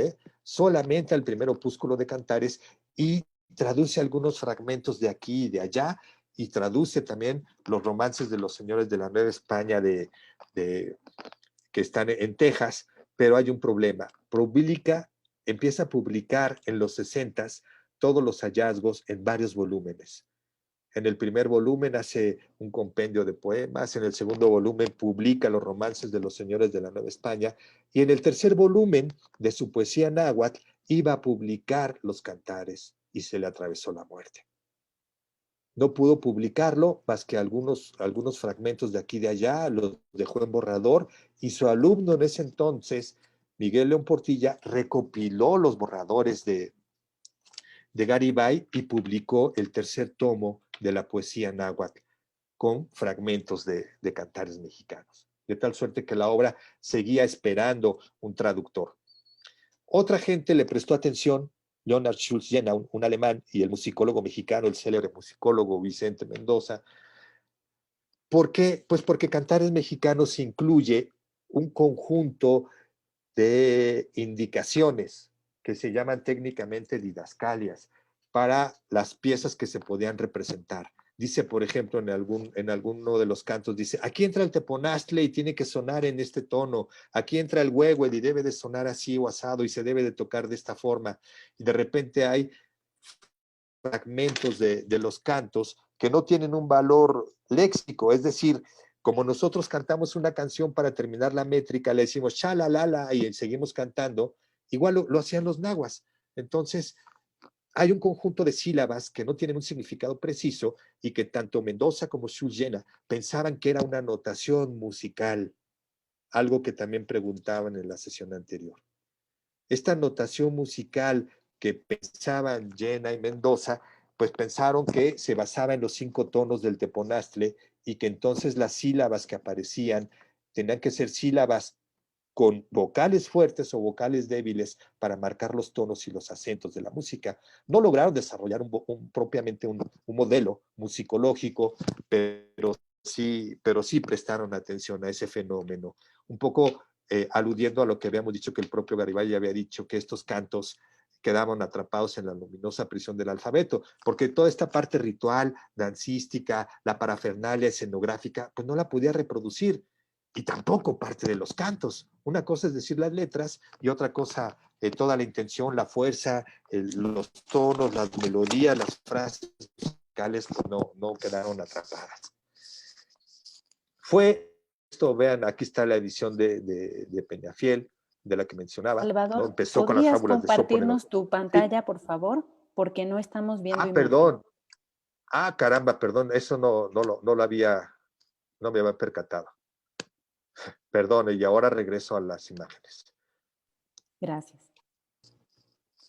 solamente al primer opúsculo de cantares, y traduce algunos fragmentos de aquí y de allá, y traduce también los romances de los señores de la Nueva España que están en Texas, pero hay un problema. Empieza a publicar en los 60s todos los hallazgos en varios volúmenes. En el primer volumen hace un compendio de poemas, en el segundo volumen publica los romances de los señores de la Nueva España, y en el tercer volumen de su poesía náhuatl iba a publicar los cantares y se le atravesó la muerte. No pudo publicarlo más que algunos fragmentos de aquí y de allá, los dejó en borrador, y su alumno en ese entonces, Miguel León Portilla, recopiló los borradores de Garibay y publicó el tercer tomo de la poesía náhuatl con fragmentos de cantares mexicanos, de tal suerte que la obra seguía esperando un traductor. Otra gente le prestó atención, Leonard Schultz-Jena, un alemán, y el musicólogo mexicano, el célebre musicólogo Vicente Mendoza. ¿Por qué? Pues porque Cantares Mexicanos incluye un conjunto de indicaciones que se llaman técnicamente didascalias para las piezas que se podían representar. Dice, por ejemplo, en alguno de los cantos, dice: aquí entra el teponaztle y tiene que sonar en este tono, aquí entra el huehue y debe de sonar así o asado y se debe de tocar de esta forma. Y de repente hay fragmentos de los cantos que no tienen un valor léxico, es decir, como nosotros cantamos una canción para terminar la métrica, le decimos cha la la la y seguimos cantando, igual lo hacían los nahuas. Entonces, hay un conjunto de sílabas que no tienen un significado preciso y que tanto Mendoza como Xu pensaban que era una notación musical, algo que también preguntaban en la sesión anterior. Esta notación musical que pensaban Llena y Mendoza, pues pensaron que se basaba en los 5 tonos del teponaztle y que entonces las sílabas que aparecían tenían que ser sílabas con vocales fuertes o vocales débiles para marcar los tonos y los acentos de la música. No lograron desarrollar propiamente un modelo musicológico, pero sí prestaron atención a ese fenómeno. Un poco aludiendo a lo que habíamos dicho, que el propio Garibay había dicho, que estos cantos quedaban atrapados en la luminosa prisión del alfabeto, porque toda esta parte ritual, dancística, la parafernalia escenográfica, pues no la podía reproducir, y tampoco parte de los cantos. Una cosa es decir las letras y otra cosa toda la intención, la fuerza, los tonos, las melodías, las frases musicales, pues no quedaron atrapadas. Fue esto, vean, aquí está la edición de Peñafiel, de la que mencionaba, Salvador, ¿no? Empezó con las ¿podrías fábulas de Sopo. compartirnos tu Sí. pantalla, por favor? Porque no estamos viendo imagen. Perdón. Caramba, perdón, eso no me había percatado. Perdón, y ahora regreso a las imágenes. Gracias.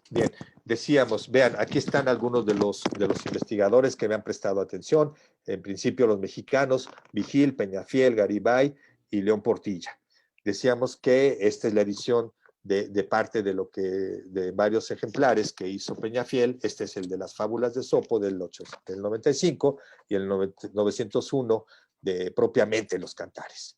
Bien, decíamos, vean, aquí están algunos de los investigadores que me han prestado atención. En principio los mexicanos, Vigil, Peñafiel, Garibay y León Portilla. Decíamos que esta es la edición de parte de varios ejemplares que hizo Peñafiel. Este es el de las fábulas de Sopo del 95 y el 901 de propiamente los cantares.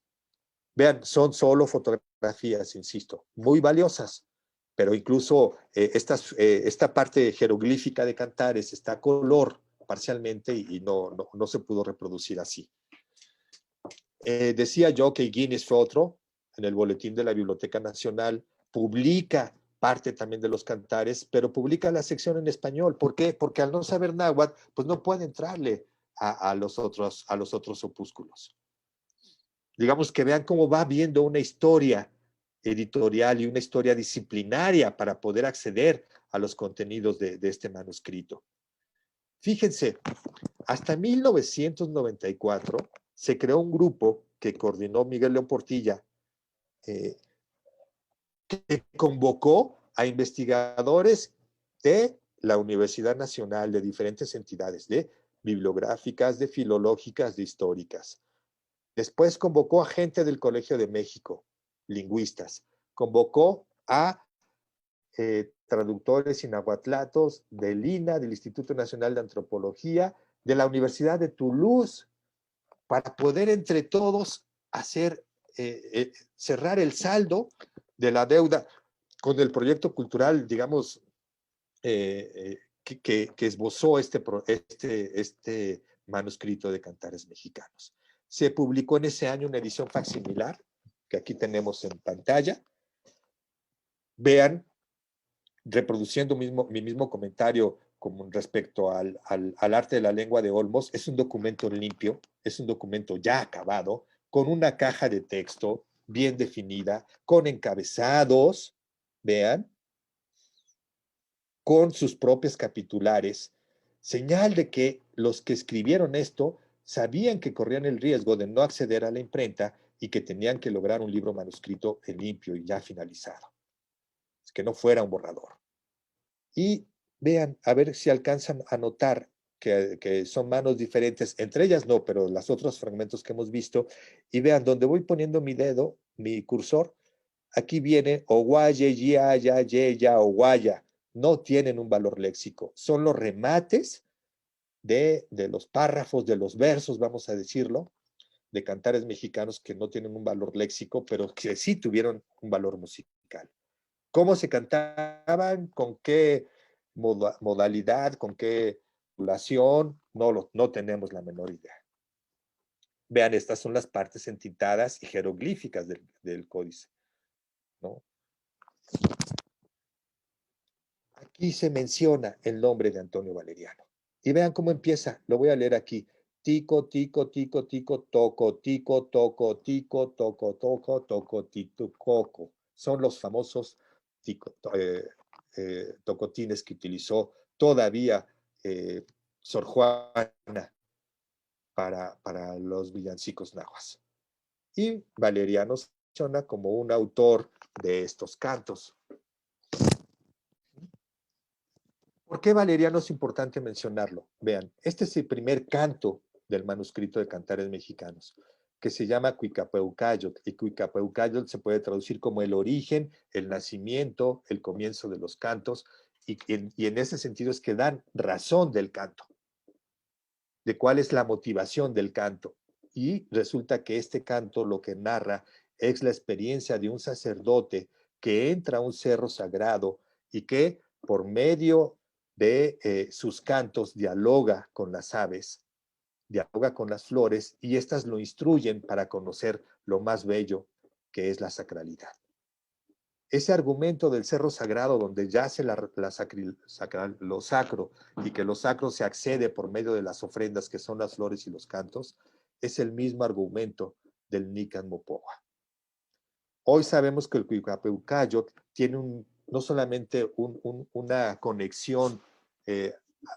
Vean, son solo fotografías, insisto, muy valiosas, pero incluso esta parte jeroglífica de cantares está a color parcialmente y no se pudo reproducir así. Decía yo que Guinness fue otro, en el boletín de la Biblioteca Nacional, publica parte también de los cantares, pero publica la sección en español. ¿Por qué? Porque al no saber náhuatl, pues no puede entrarle a los otros opúsculos. Digamos que vean cómo va viendo una historia editorial y una historia disciplinaria para poder acceder a los contenidos de este manuscrito. Fíjense, hasta 1994 se creó un grupo que coordinó Miguel León Portilla, que convocó a investigadores de la Universidad Nacional, de diferentes entidades, de bibliográficas, de filológicas, de históricas. Después convocó a gente del Colegio de México, lingüistas. Convocó a traductores y nahuatlatos del INA, del Instituto Nacional de Antropología, de la Universidad de Toulouse, para poder entre todos cerrar el saldo de la deuda con el proyecto cultural, digamos, que esbozó este manuscrito de cantares mexicanos. Se publicó en ese año una edición facsimilar, que aquí tenemos en pantalla. Vean, reproduciendo mi mismo comentario con respecto al arte de la lengua de Olmos, es un documento limpio, es un documento ya acabado, con una caja de texto bien definida, con encabezados, vean, con sus propios capitulares, señal de que los que escribieron esto sabían que corrían el riesgo de no acceder a la imprenta y que tenían que lograr un libro manuscrito limpio y ya finalizado, que no fuera un borrador. Y vean, a ver si alcanzan a notar que son manos diferentes, entre ellas no, pero los otros fragmentos que hemos visto, y vean, donde voy poniendo mi dedo, mi cursor, aquí viene Oguaye, Ya, Ya, Ye, Ya, Oguaya, no tienen un valor léxico, son los remates de los párrafos, de los versos, vamos a decirlo, de cantares mexicanos que no tienen un valor léxico, pero que sí tuvieron un valor musical. ¿Cómo se cantaban? ¿Con qué modalidad? ¿Con qué modulación? No tenemos la menor idea. Vean, estas son las partes entintadas y jeroglíficas del códice, ¿no? Aquí se menciona el nombre de Antonio Valeriano. Y vean cómo empieza. Lo voy a leer aquí. Tico, tico, tico, tico, toco, tico, toco, tico, toco, toco, toco, tico, coco. Son los famosos tocotines que utilizó todavía Sor Juana para los villancicos nahuas. Y Valeriano se menciona como un autor de estos cantos. ¿Por qué Valeriano es importante mencionarlo? Vean, este es el primer canto del manuscrito de Cantares Mexicanos, que se llama Cuicapeucayotl, y Cuicapeucayotl se puede traducir como el origen, el nacimiento, el comienzo de los cantos, y en ese sentido es que dan razón del canto, de cuál es la motivación del canto. Y resulta que este canto lo que narra es la experiencia de un sacerdote que entra a un cerro sagrado y que por medio de sus cantos dialoga con las aves, dialoga con las flores, y éstas lo instruyen para conocer lo más bello que es la sacralidad. Ese argumento del cerro sagrado donde yace lo sacro, y que lo sacro se accede por medio de las ofrendas que son las flores y los cantos, es el mismo argumento del Nican Mopohua. Hoy sabemos que el Cuicapeucayotl tiene no solamente una conexión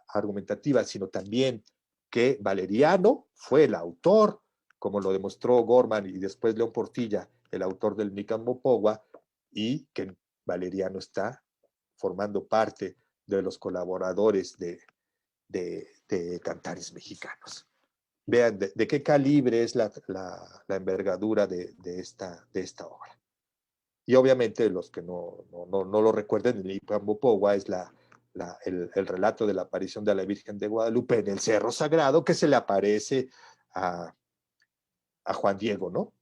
argumentativa, sino también que Valeriano fue el autor, como lo demostró Gorman y después León Portilla, el autor del Nican Mopohua, y que Valeriano está formando parte de los colaboradores de Cantares Mexicanos. Vean de qué calibre es la envergadura de esta obra. Y obviamente los que no lo recuerden, el Nican Mopohua es el relato de la aparición de la Virgen de Guadalupe en el Cerro Sagrado, que se le aparece a Juan Diego, ¿no?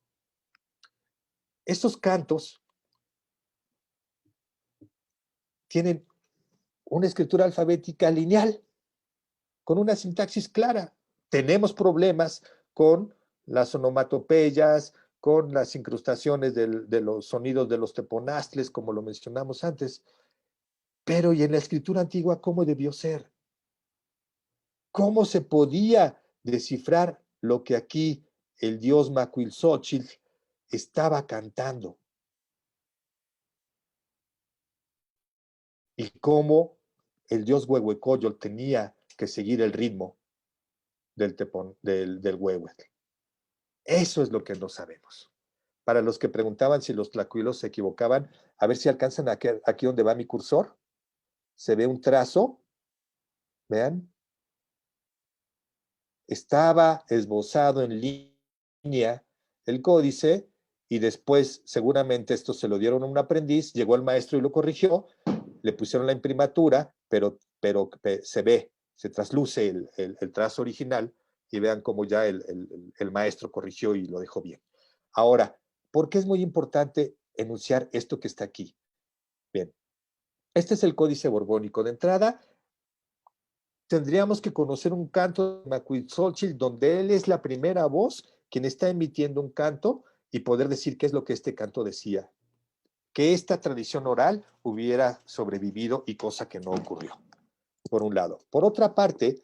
Estos cantos tienen una escritura alfabética lineal, con una sintaxis clara. Tenemos problemas con las onomatopeyas, con las incrustaciones de los sonidos de los teponastles, como lo mencionamos antes. Pero ¿y en la escritura antigua cómo debió ser? ¿Cómo se podía descifrar lo que aquí el dios Macuilxóchitl estaba cantando? Y cómo el dios Huehuecoyotl tenía que seguir el ritmo del Huehuetl. Eso es lo que no sabemos. Para los que preguntaban si los tlacuilos se equivocaban, a ver si alcanzan aquí donde va mi cursor. Se ve un trazo, vean. Estaba esbozado en línea el códice y después seguramente esto se lo dieron a un aprendiz, llegó el maestro y lo corrigió, le pusieron la imprimatura, pero se ve, se trasluce el trazo original, y vean cómo ya el maestro corrigió y lo dejó bien. Ahora, ¿por qué es muy importante enunciar esto que está aquí? Bien, este es el códice borbónico. De entrada, tendríamos que conocer un canto de Macuilxóchitl donde él es la primera voz quien está emitiendo un canto, y poder decir qué es lo que este canto decía. Que esta tradición oral hubiera sobrevivido, y cosa que no ocurrió, por un lado. Por otra parte,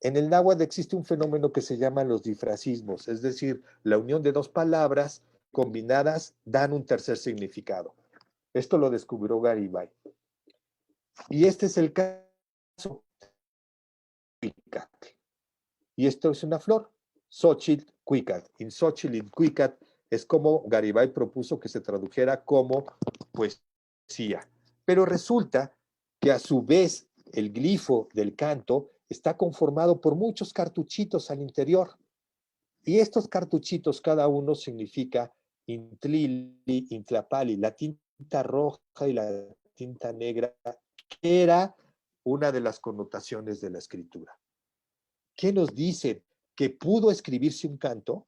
en el náhuatl existe un fenómeno que se llama los difracismos, es decir, la unión de dos palabras combinadas dan un tercer significado. Esto lo descubrió Garibay. Y este es el caso de Cuicatl. Y esto es una flor, Xochitl Cuicat. In Xochitl in Cuicat es como Garibay propuso que se tradujera como poesía. Pero resulta que a su vez el glifo del canto está conformado por muchos cartuchitos al interior. Y estos cartuchitos, cada uno significa Intlili, Intlapali, la tinta roja y la tinta negra, que era una de las connotaciones de la escritura. ¿Qué nos dicen? ¿Que pudo escribirse un canto?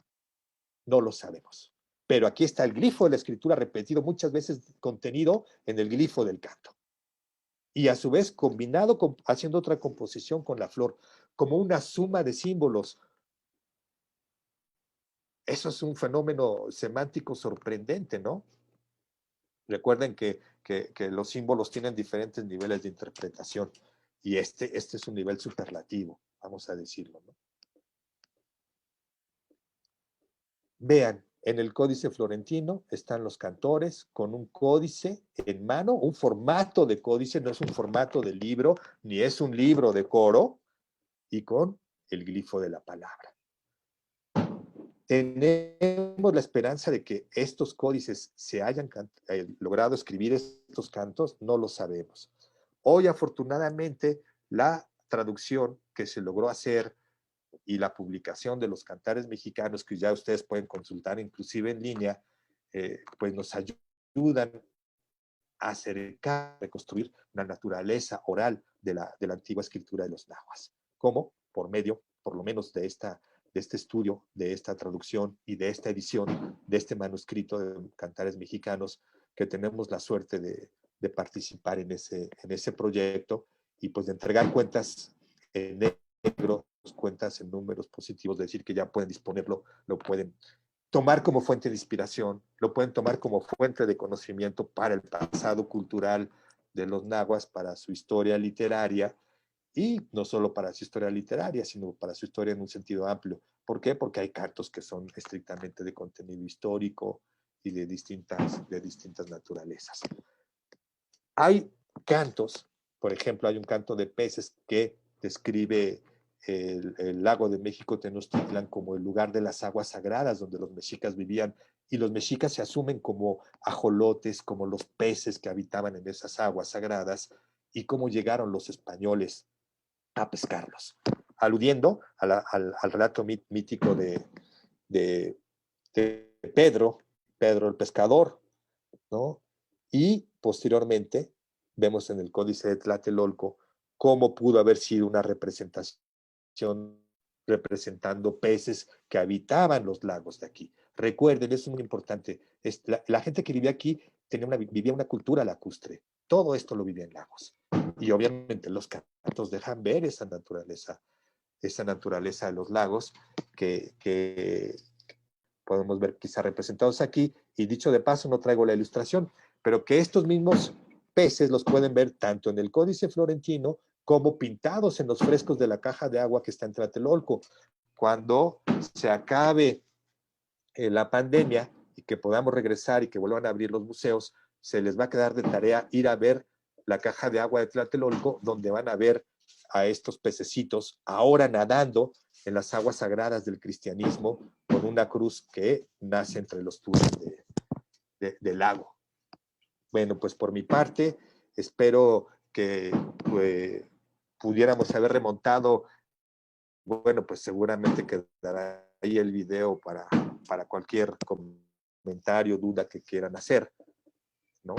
No lo sabemos. Pero aquí está el glifo de la escritura repetido muchas veces, contenido en el glifo del canto. Y a su vez combinado, haciendo otra composición con la flor, como una suma de símbolos. Eso es un fenómeno semántico sorprendente, ¿no? Recuerden que los símbolos tienen diferentes niveles de interpretación, y este es un nivel superlativo, vamos a decirlo, ¿no? Vean, En el Códice Florentino están los cantores con un códice en mano, un formato de códice, no es un formato de libro, ni es un libro de coro, y con el glifo de la palabra. Tenemos la esperanza de que estos códices se hayan logrado escribir estos cantos, no lo sabemos. Hoy, afortunadamente, la traducción que se logró hacer y la publicación de los cantares mexicanos, que ya ustedes pueden consultar inclusive en línea, pues nos ayudan a acercar, a reconstruir la naturaleza oral de la antigua escritura de los nahuas. ¿Cómo? Por medio, por lo menos, de este estudio, de esta traducción y de esta edición, de este manuscrito de cantares mexicanos, que tenemos la suerte de participar en ese proyecto y pues de entregar cuentas en negro, cuentas en números positivos, de decir que ya pueden disponerlo, lo pueden tomar como fuente de inspiración, lo pueden tomar como fuente de conocimiento para el pasado cultural de los nahuas, para su historia literaria, y no solo para su historia literaria, sino para su historia en un sentido amplio. ¿Por qué? Porque hay cantos que son estrictamente de contenido histórico y de distintas naturalezas. Hay cantos, por ejemplo, hay un canto de peces que describe el lago de México Tenochtitlan como el lugar de las aguas sagradas donde los mexicas vivían, y los mexicas se asumen como ajolotes, como los peces que habitaban en esas aguas sagradas, y cómo llegaron los españoles a pescarlos, aludiendo al relato mítico de Pedro el pescador, ¿no? Y posteriormente vemos en el Códice de Tlatelolco cómo pudo haber sido una representación representando peces que habitaban los lagos de aquí. Recuerden, eso es muy importante, la gente que vivía aquí vivía una cultura lacustre, todo esto lo vivía en lagos. Y obviamente los cantos dejan ver esa naturaleza de los lagos que podemos ver quizá representados aquí, y dicho de paso, no traigo la ilustración, pero que estos mismos peces los pueden ver tanto en el Códice Florentino como pintados en los frescos de la caja de agua que está en Tlatelolco. Cuando se acabe la pandemia y que podamos regresar y que vuelvan a abrir los museos, se les va a quedar de tarea ir a ver la caja de agua de Tlatelolco, donde van a ver a estos pececitos ahora nadando en las aguas sagradas del cristianismo con una cruz que nace entre los túneles del lago. Bueno, pues por mi parte, espero que pudiéramos haber remontado. Bueno, pues seguramente quedará ahí el video para cualquier comentario, duda que quieran hacer, ¿no?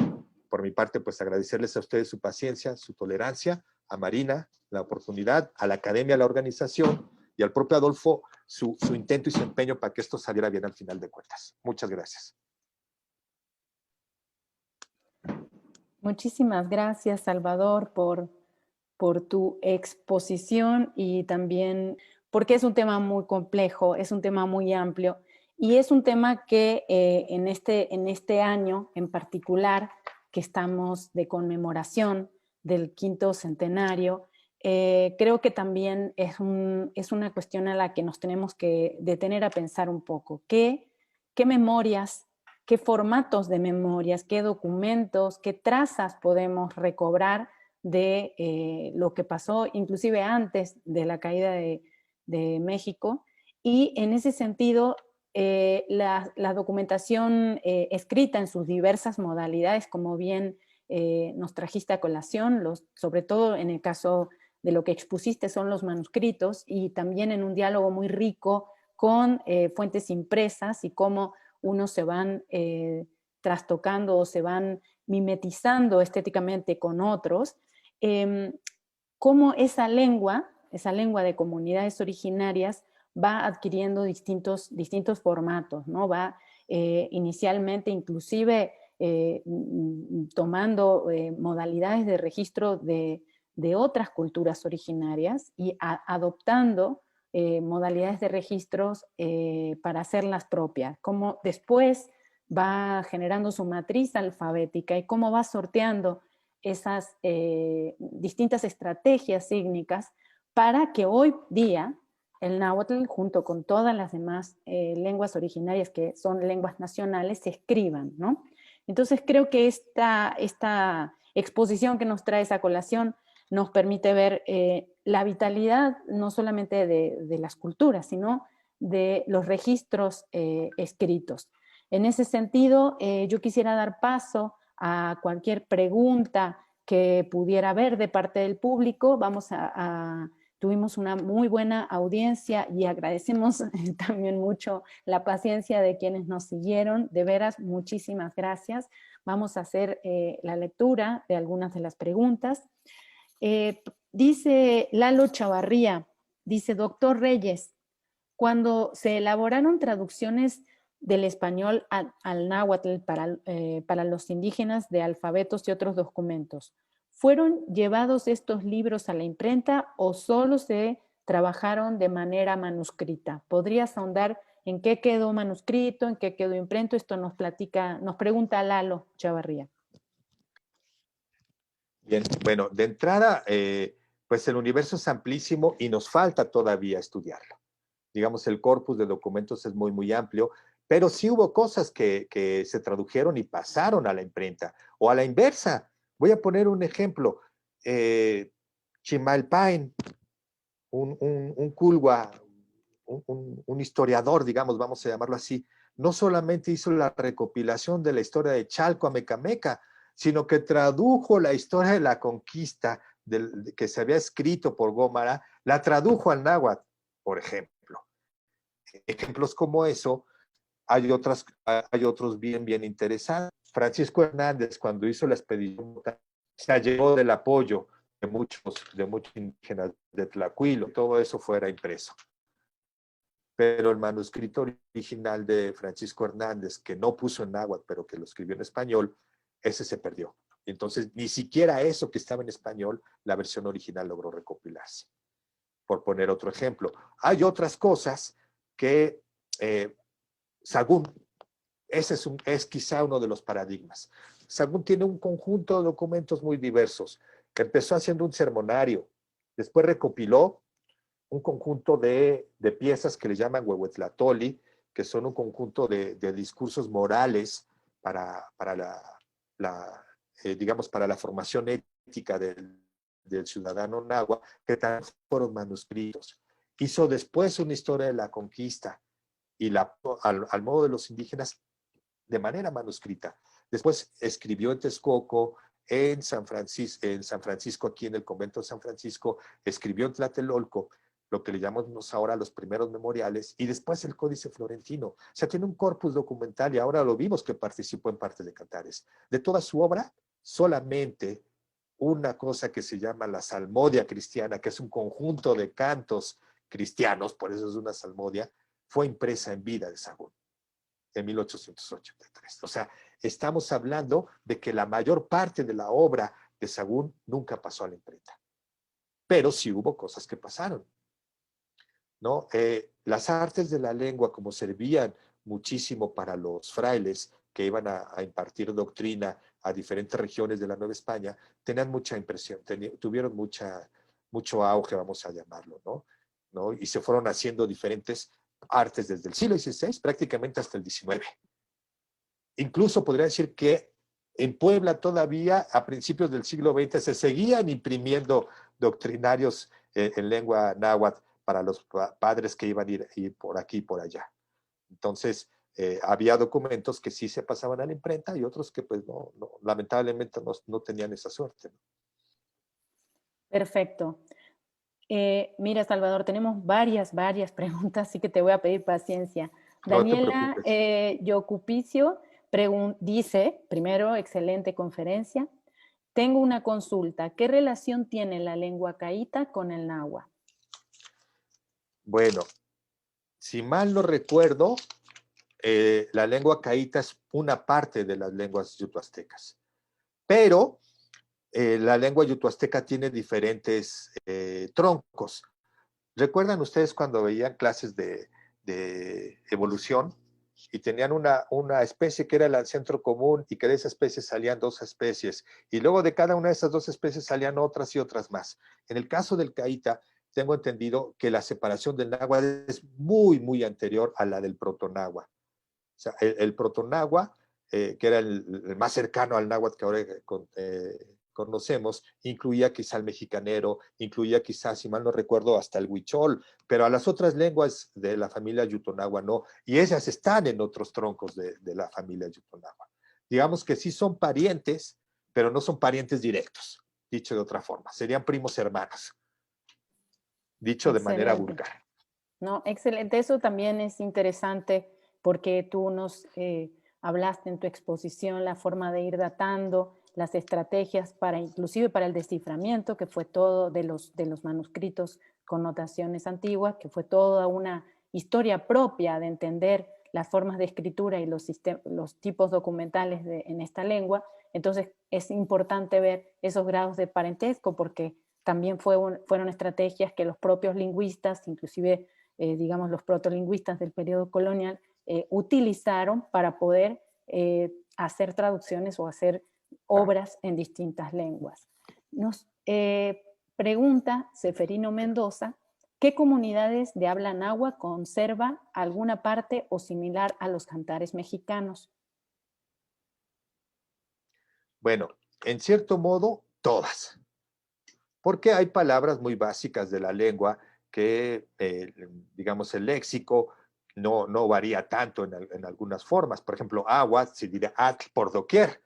Por mi parte, pues agradecerles a ustedes su paciencia, su tolerancia, a Marina la oportunidad, a la academia, a la organización, y al propio Adolfo su intento y su empeño para que esto saliera bien al final de cuentas. Muchas gracias. Muchísimas gracias, Salvador, por tu exposición, y también porque es un tema muy complejo, es un tema muy amplio, y es un tema que en este año en particular, que estamos de conmemoración del 5º centenario, creo que también es una cuestión a la que nos tenemos que detener a pensar un poco. ¿Qué memorias, qué formatos de memorias, qué documentos, qué trazas podemos recobrar de lo que pasó inclusive antes de la caída de México? Y en ese sentido, la documentación escrita en sus diversas modalidades, como bien nos trajiste a colación, sobre todo en el caso de lo que expusiste son los manuscritos, y también en un diálogo muy rico con fuentes impresas y cómo unos se van trastocando o se van mimetizando estéticamente con otros, cómo esa lengua de comunidades originarias va adquiriendo distintos formatos, ¿no? Va inicialmente inclusive tomando modalidades de registro de otras culturas originarias y adoptando modalidades de registros para hacerlas propias, cómo después va generando su matriz alfabética y cómo va sorteando esas distintas estrategias sígnicas para que hoy día el náhuatl, junto con todas las demás lenguas originarias que son lenguas nacionales, se escriban, ¿no? Entonces creo que esta exposición que nos trae esa colación nos permite ver la vitalidad no solamente de las culturas, sino de los registros escritos. En ese sentido, yo quisiera dar paso a cualquier pregunta que pudiera haber de parte del público. Tuvimos una muy buena audiencia y agradecemos también mucho la paciencia de quienes nos siguieron. De veras, muchísimas gracias. Vamos a hacer la lectura de algunas de las preguntas. Dice Lalo Chavarría, dice, doctor Reyes, cuando se elaboraron traducciones del español al náhuatl para los indígenas de alfabetos y otros documentos, ¿fueron llevados estos libros a la imprenta o solo se trabajaron de manera manuscrita? ¿Podrías ahondar en qué quedó manuscrito, en qué quedó impreso? Esto nos pregunta Lalo Chavarría. Bien, bueno, de entrada, pues el universo es amplísimo y nos falta todavía estudiarlo. Digamos, el corpus de documentos es muy, muy amplio, pero sí hubo cosas que se tradujeron y pasaron a la imprenta, o a la inversa. Voy a poner un ejemplo. Chimalpain, un culhua, un historiador, digamos, vamos a llamarlo así, no solamente hizo la recopilación de la historia de Chalco a Mecameca, sino que tradujo la historia de la conquista que se había escrito por Gómara, la tradujo al náhuatl, por ejemplo. Ejemplos como eso, hay otros bien, bien interesantes. Francisco Hernández, cuando hizo la expedición, se llevó del apoyo de muchos indígenas de Tlacuilo, todo eso fuera impreso. Pero el manuscrito original de Francisco Hernández, que no puso en náhuatl, pero que lo escribió en español, ese se perdió. Entonces, ni siquiera eso que estaba en español, la versión original logró recopilarse. Por poner otro ejemplo. Hay otras cosas que Sahagún, ese es quizá uno de los paradigmas. Sahagún tiene un conjunto de documentos muy diversos. Empezó haciendo un sermonario, después recopiló un conjunto de piezas que le llaman Huehuetlatoli, que son un conjunto de discursos morales para digamos, para la formación ética del ciudadano náhuatl, que también fueron manuscritos. Hizo después una historia de la conquista y al modo de los indígenas de manera manuscrita. Después escribió en Texcoco, en San Francisco, aquí en el convento de San Francisco, escribió en Tlatelolco, lo que le llamamos ahora los primeros memoriales, y después el Códice Florentino. O sea, tiene un corpus documental, y ahora lo vimos que participó en Parte de Cantares. De toda su obra, solamente una cosa que se llama la Salmodia cristiana, que es un conjunto de cantos cristianos, por eso es una salmodia, fue impresa en vida de Sahagún, en 1883. O sea, estamos hablando de que la mayor parte de la obra de Sahagún nunca pasó a la imprenta. Pero sí hubo cosas que pasaron, ¿no? Las artes de la lengua, como servían muchísimo para los frailes que iban a impartir doctrina a diferentes regiones de la Nueva España, tenían mucha impresión, tuvieron mucho auge, vamos a llamarlo, ¿no? Y se fueron haciendo diferentes artes desde el siglo XVI prácticamente hasta el XIX. Incluso podría decir que en Puebla todavía a principios del siglo XX se seguían imprimiendo doctrinarios en lengua náhuatl para los padres que iban a ir por aquí y por allá. Entonces, había documentos que sí se pasaban a la imprenta y otros que pues lamentablemente no tenían esa suerte, ¿no? Perfecto. Mira, Salvador, tenemos varias preguntas, así que te voy a pedir paciencia. Daniela Yocupicio dice, primero, excelente conferencia. Tengo una consulta. ¿Qué relación tiene la lengua caíta con el náhuatl? Bueno, si mal no recuerdo, la lengua caíta es una parte de las lenguas yutoaztecas. Pero la lengua yutoazteca tiene diferentes troncos. ¿Recuerdan ustedes cuando veían clases de evolución y tenían una especie que era el ancestro común y que de esa especie salían dos especies y luego de cada una de esas dos especies salían otras y otras más? En el caso del caíta tengo entendido que la separación del náhuatl es muy, muy anterior a la del protonáhuatl. O sea, el protonáhuatl, que era el más cercano al náhuatl que ahora conocemos, incluía quizá el mexicanero, incluía quizá, si mal no recuerdo, hasta el huichol, pero a las otras lenguas de la familia Yutonáhuatl no, y ellas están en otros troncos de la familia Yutonáhuatl. Digamos que sí son parientes, pero no son parientes directos, dicho de otra forma, serían primos hermanos, dicho de manera Excelente. vulgar. No, excelente. Eso también es interesante porque tú nos hablaste en tu exposición la forma de ir datando las estrategias para, inclusive para el desciframiento, que fue todo de los manuscritos con notaciones antiguas, que fue toda una historia propia de entender las formas de escritura y los tipos documentales en esta lengua. Entonces es importante ver esos grados de parentesco porque también fueron estrategias que los propios lingüistas, inclusive digamos los protolingüistas del periodo colonial, utilizaron para poder hacer traducciones o hacer obras en distintas lenguas. Nos pregunta Seferino Mendoza, ¿qué comunidades de habla náhuatl conserva alguna parte o similar a los cantares mexicanos? Bueno, en cierto modo, todas. Porque hay palabras muy básicas de la lengua que, digamos, el léxico no varía tanto en algunas formas. Por ejemplo, agua se dirá atl por doquier,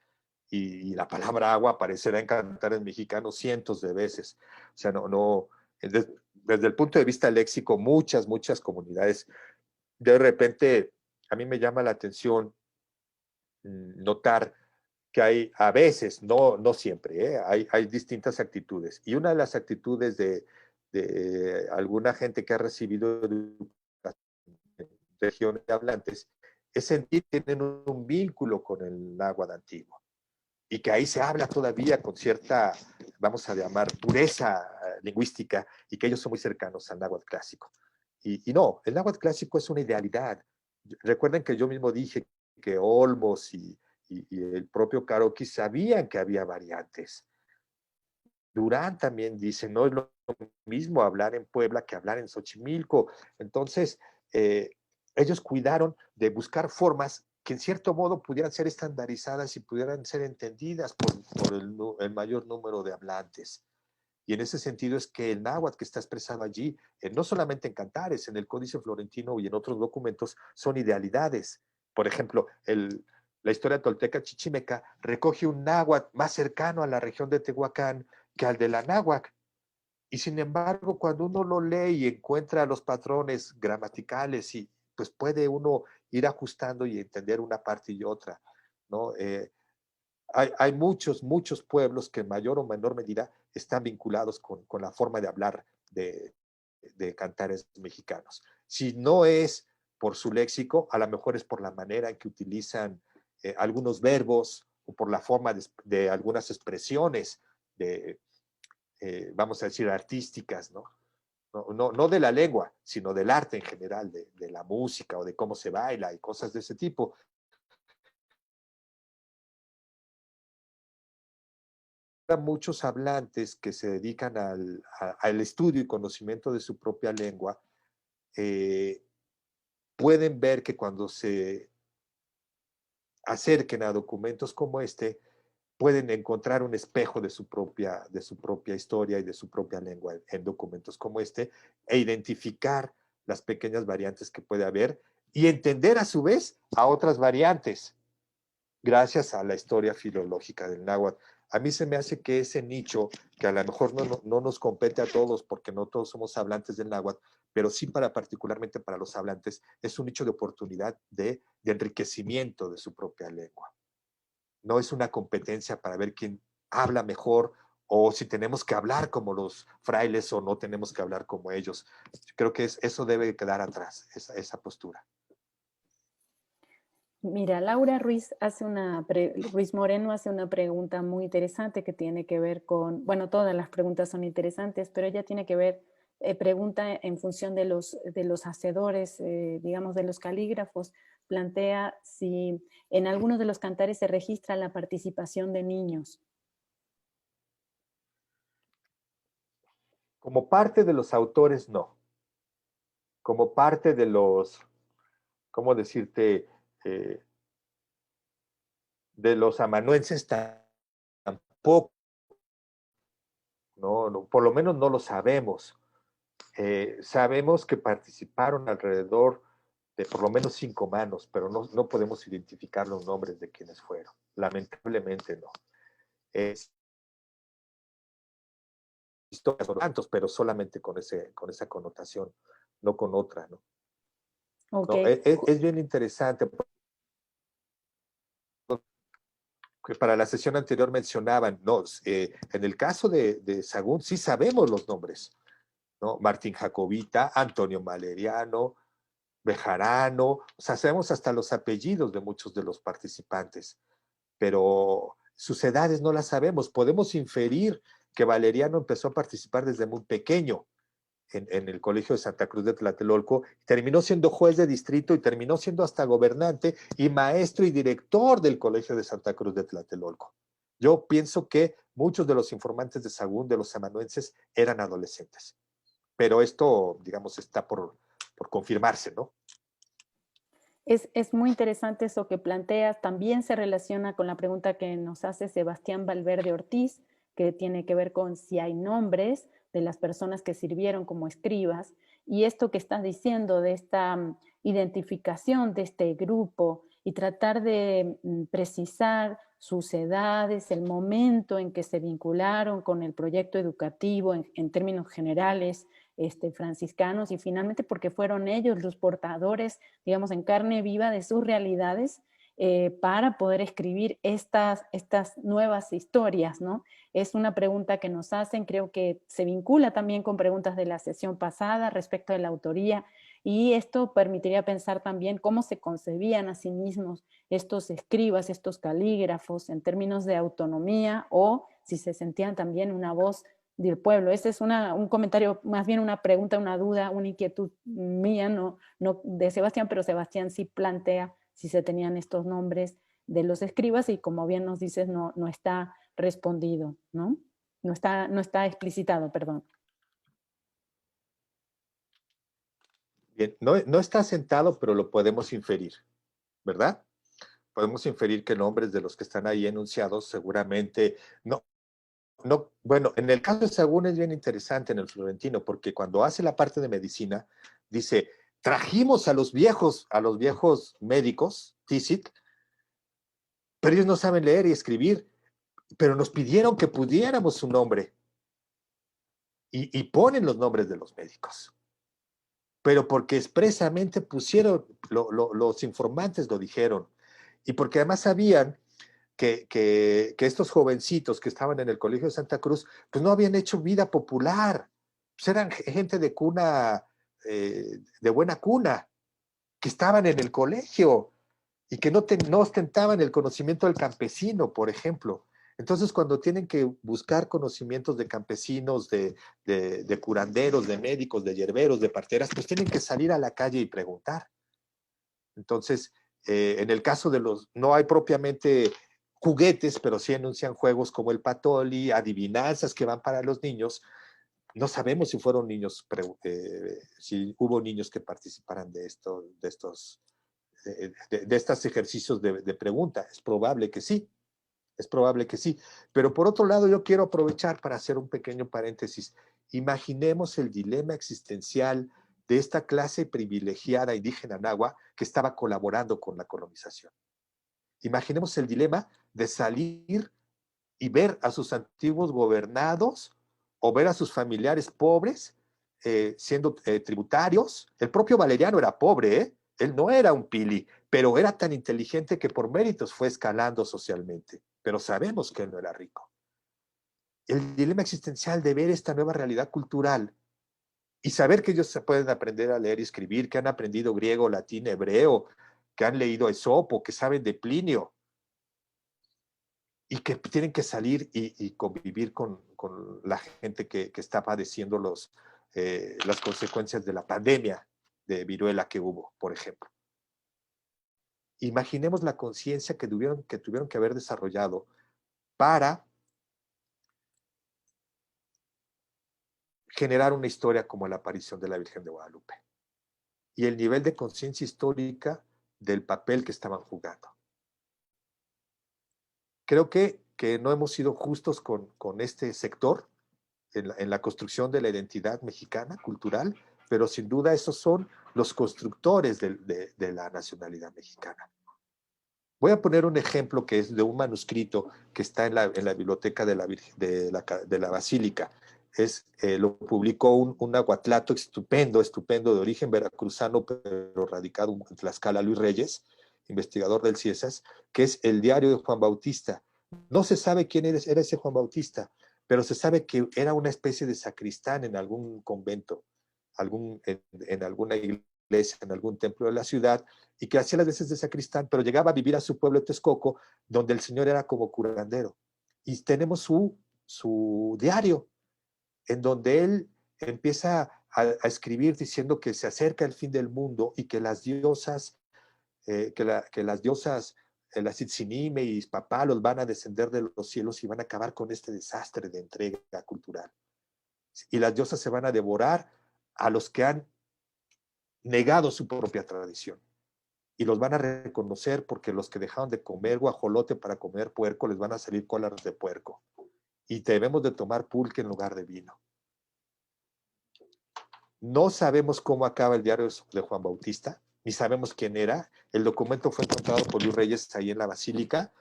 y la palabra agua aparecerá en cantares mexicanos cientos de veces. O sea, desde el punto de vista léxico, muchas comunidades, de repente, a mí me llama la atención notar que hay a veces, no siempre, hay distintas actitudes. Y una de las actitudes de alguna gente que ha recibido regiones hablantes es sentir que tienen un vínculo con el náhuatl antiguo y que ahí se habla todavía con cierta, vamos a llamar, pureza lingüística, y que ellos son muy cercanos al náhuatl clásico. Y no, el náhuatl clásico es una idealidad. Recuerden que yo mismo dije que Olmos y el propio Caroqui sabían que había variantes. Durán también dice, no es lo mismo hablar en Puebla que hablar en Xochimilco. Entonces, ellos cuidaron de buscar formas que en cierto modo pudieran ser estandarizadas y pudieran ser entendidas por el mayor número de hablantes. Y en ese sentido es que el náhuatl que está expresado allí, no solamente en cantares, en el Códice Florentino y en otros documentos, son idealidades. Por ejemplo, la historia tolteca chichimeca recoge un náhuatl más cercano a la región de Tehuacán que al de la náhuatl. Y sin embargo, cuando uno lo lee y encuentra los patrones gramaticales, y pues puede uno ir ajustando y entender una parte y otra, ¿no? Hay muchos pueblos que en mayor o menor medida están vinculados con la forma de hablar de cantares mexicanos. Si no es por su léxico, a lo mejor es por la manera en que utilizan algunos verbos o por la forma de algunas expresiones vamos a decir, artísticas, ¿no? No de la lengua, sino del arte en general, de la música o de cómo se baila y cosas de ese tipo. Muchos hablantes que se dedican al estudio y conocimiento de su propia lengua pueden ver que cuando se acerquen a documentos como este, pueden encontrar un espejo de su propia historia y de su propia lengua en documentos como este, e identificar las pequeñas variantes que puede haber y entender a su vez a otras variantes gracias a la historia filológica del náhuatl. A mí se me hace que ese nicho, que a lo mejor no nos compete a todos porque no todos somos hablantes del náhuatl, pero sí particularmente para los hablantes, es un nicho de oportunidad de enriquecimiento de su propia lengua. No es una competencia para ver quién habla mejor o si tenemos que hablar como los frailes o no tenemos que hablar como ellos. Creo que eso debe quedar atrás, esa postura. Mira, Laura Ruiz Ruiz Moreno hace una pregunta muy interesante que tiene que ver con, bueno, todas las preguntas son interesantes, pero ella tiene que ver, pregunta en función de los hacedores, digamos, de los calígrafos, plantea si en algunos de los cantares se registra la participación de niños. Como parte de los autores, no. Como parte de los, ¿cómo decirte? Eh, de los amanuenses tampoco, ¿no? Por lo menos no lo sabemos. Sabemos que participaron alrededor de por lo menos 5 manos, pero no podemos identificar los nombres de quienes fueron. Lamentablemente no. Es historias tantos, pero solamente con esa connotación, no con otra, ¿no? Ok. No, es bien interesante, que para la sesión anterior mencionaban, no, en el caso de Sagún sí sabemos los nombres, ¿no? Martín Jacobita, Antonio Valeriano, Bejarano, o sea, sabemos hasta los apellidos de muchos de los participantes, pero sus edades no las sabemos. Podemos inferir que Valeriano empezó a participar desde muy pequeño en el Colegio de Santa Cruz de Tlatelolco, terminó siendo juez de distrito y terminó siendo hasta gobernante y maestro y director del Colegio de Santa Cruz de Tlatelolco. Yo pienso que muchos de los informantes de Sagún, de los amanuenses, eran adolescentes. Pero esto, digamos, está por confirmarse, ¿no? Es muy interesante eso que planteas. También se relaciona con la pregunta que nos hace Sebastián Valverde Ortiz, que tiene que ver con si hay nombres de las personas que sirvieron como escribas. Y esto que estás diciendo de esta identificación de este grupo y tratar de precisar sus edades, el momento en que se vincularon con el proyecto educativo en términos generales, franciscanos, y finalmente porque fueron ellos los portadores, digamos, en carne viva de sus realidades para poder escribir estas nuevas historias, ¿no? Es una pregunta que nos hacen, creo que se vincula también con preguntas de la sesión pasada respecto de la autoría, y esto permitiría pensar también cómo se concebían a sí mismos estos escribas, estos calígrafos, en términos de autonomía, o si se sentían también una voz del pueblo. Ese es un comentario, más bien una pregunta, una duda, una inquietud mía, no de Sebastián, pero Sebastián sí plantea si se tenían estos nombres de los escribas y como bien nos dices, no está respondido, ¿no? No está explicitado, perdón. Bien, no está asentado, pero lo podemos inferir, ¿verdad? Podemos inferir que nombres de los que están ahí enunciados seguramente bueno, en el caso de Sagún es bien interesante en el Florentino, porque cuando hace la parte de medicina, dice, trajimos a los viejos médicos, TISIC, pero ellos no saben leer y escribir, pero nos pidieron que pudiéramos su nombre, y ponen los nombres de los médicos, pero porque expresamente pusieron, los informantes lo dijeron, y porque además sabían que estos jovencitos que estaban en el Colegio de Santa Cruz, pues no habían hecho vida popular, pues eran gente de cuna, de buena cuna, que estaban en el colegio y que no ostentaban el conocimiento del campesino, por ejemplo. Entonces, cuando tienen que buscar conocimientos de campesinos, de curanderos, de médicos, de hierberos, de parteras, pues tienen que salir a la calle y preguntar. Entonces, en el caso de no hay propiamente juguetes, pero sí anuncian juegos como el Patoli, adivinanzas que van para los niños. No sabemos si fueron niños, si hubo niños que participaran de estos ejercicios de pregunta. Es probable que sí, es probable que sí. Pero por otro lado, yo quiero aprovechar para hacer un pequeño paréntesis. Imaginemos el dilema existencial de esta clase privilegiada indígena nahua que estaba colaborando con la colonización. Imaginemos el dilema de salir y ver a sus antiguos gobernados o ver a sus familiares pobres siendo tributarios. El propio Valeriano era pobre, ¿eh? Él no era un pili, pero era tan inteligente que por méritos fue escalando socialmente. Pero sabemos que él no era rico. El dilema existencial de ver esta nueva realidad cultural y saber que ellos se pueden aprender a leer y escribir, que han aprendido griego, latín, hebreo, que han leído Esopo, que saben de Plinio, y que tienen que salir y convivir con la gente que está padeciendo las consecuencias de la pandemia de viruela que hubo, por ejemplo. Imaginemos la conciencia que tuvieron que haber desarrollado para generar una historia como la aparición de la Virgen de Guadalupe y el nivel de conciencia histórica del papel que estaban jugando. Creo que no hemos sido justos con este sector en la construcción de la identidad mexicana, cultural, pero sin duda esos son los constructores de la nacionalidad mexicana. Voy a poner un ejemplo que es de un manuscrito que está en la biblioteca de la Basílica. Lo publicó un nahuatlato estupendo de origen veracruzano, pero radicado en Tlaxcala, Luis Reyes, investigador del CIESAS, que es el diario de Juan Bautista. No se sabe quién era ese Juan Bautista, pero se sabe que era una especie de sacristán en algún convento, en alguna iglesia, en algún templo de la ciudad, y que hacía las veces de sacristán, pero llegaba a vivir a su pueblo de Texcoco, donde el señor era como curandero. Y tenemos su diario, en donde él empieza a escribir diciendo que se acerca el fin del mundo y que las diosas, la Tzitzínime y Ispapalos van a descender de los cielos y van a acabar con este desastre de entrega cultural. Y las diosas se van a devorar a los que han negado su propia tradición. Y los van a reconocer porque los que dejaron de comer guajolote para comer puerco les van a salir colas de puerco. Y debemos de tomar pulque en lugar de vino. No sabemos cómo acaba el diario de Juan Bautista, ni sabemos quién era. El documento fue encontrado por Luis Reyes ahí en la Basílica,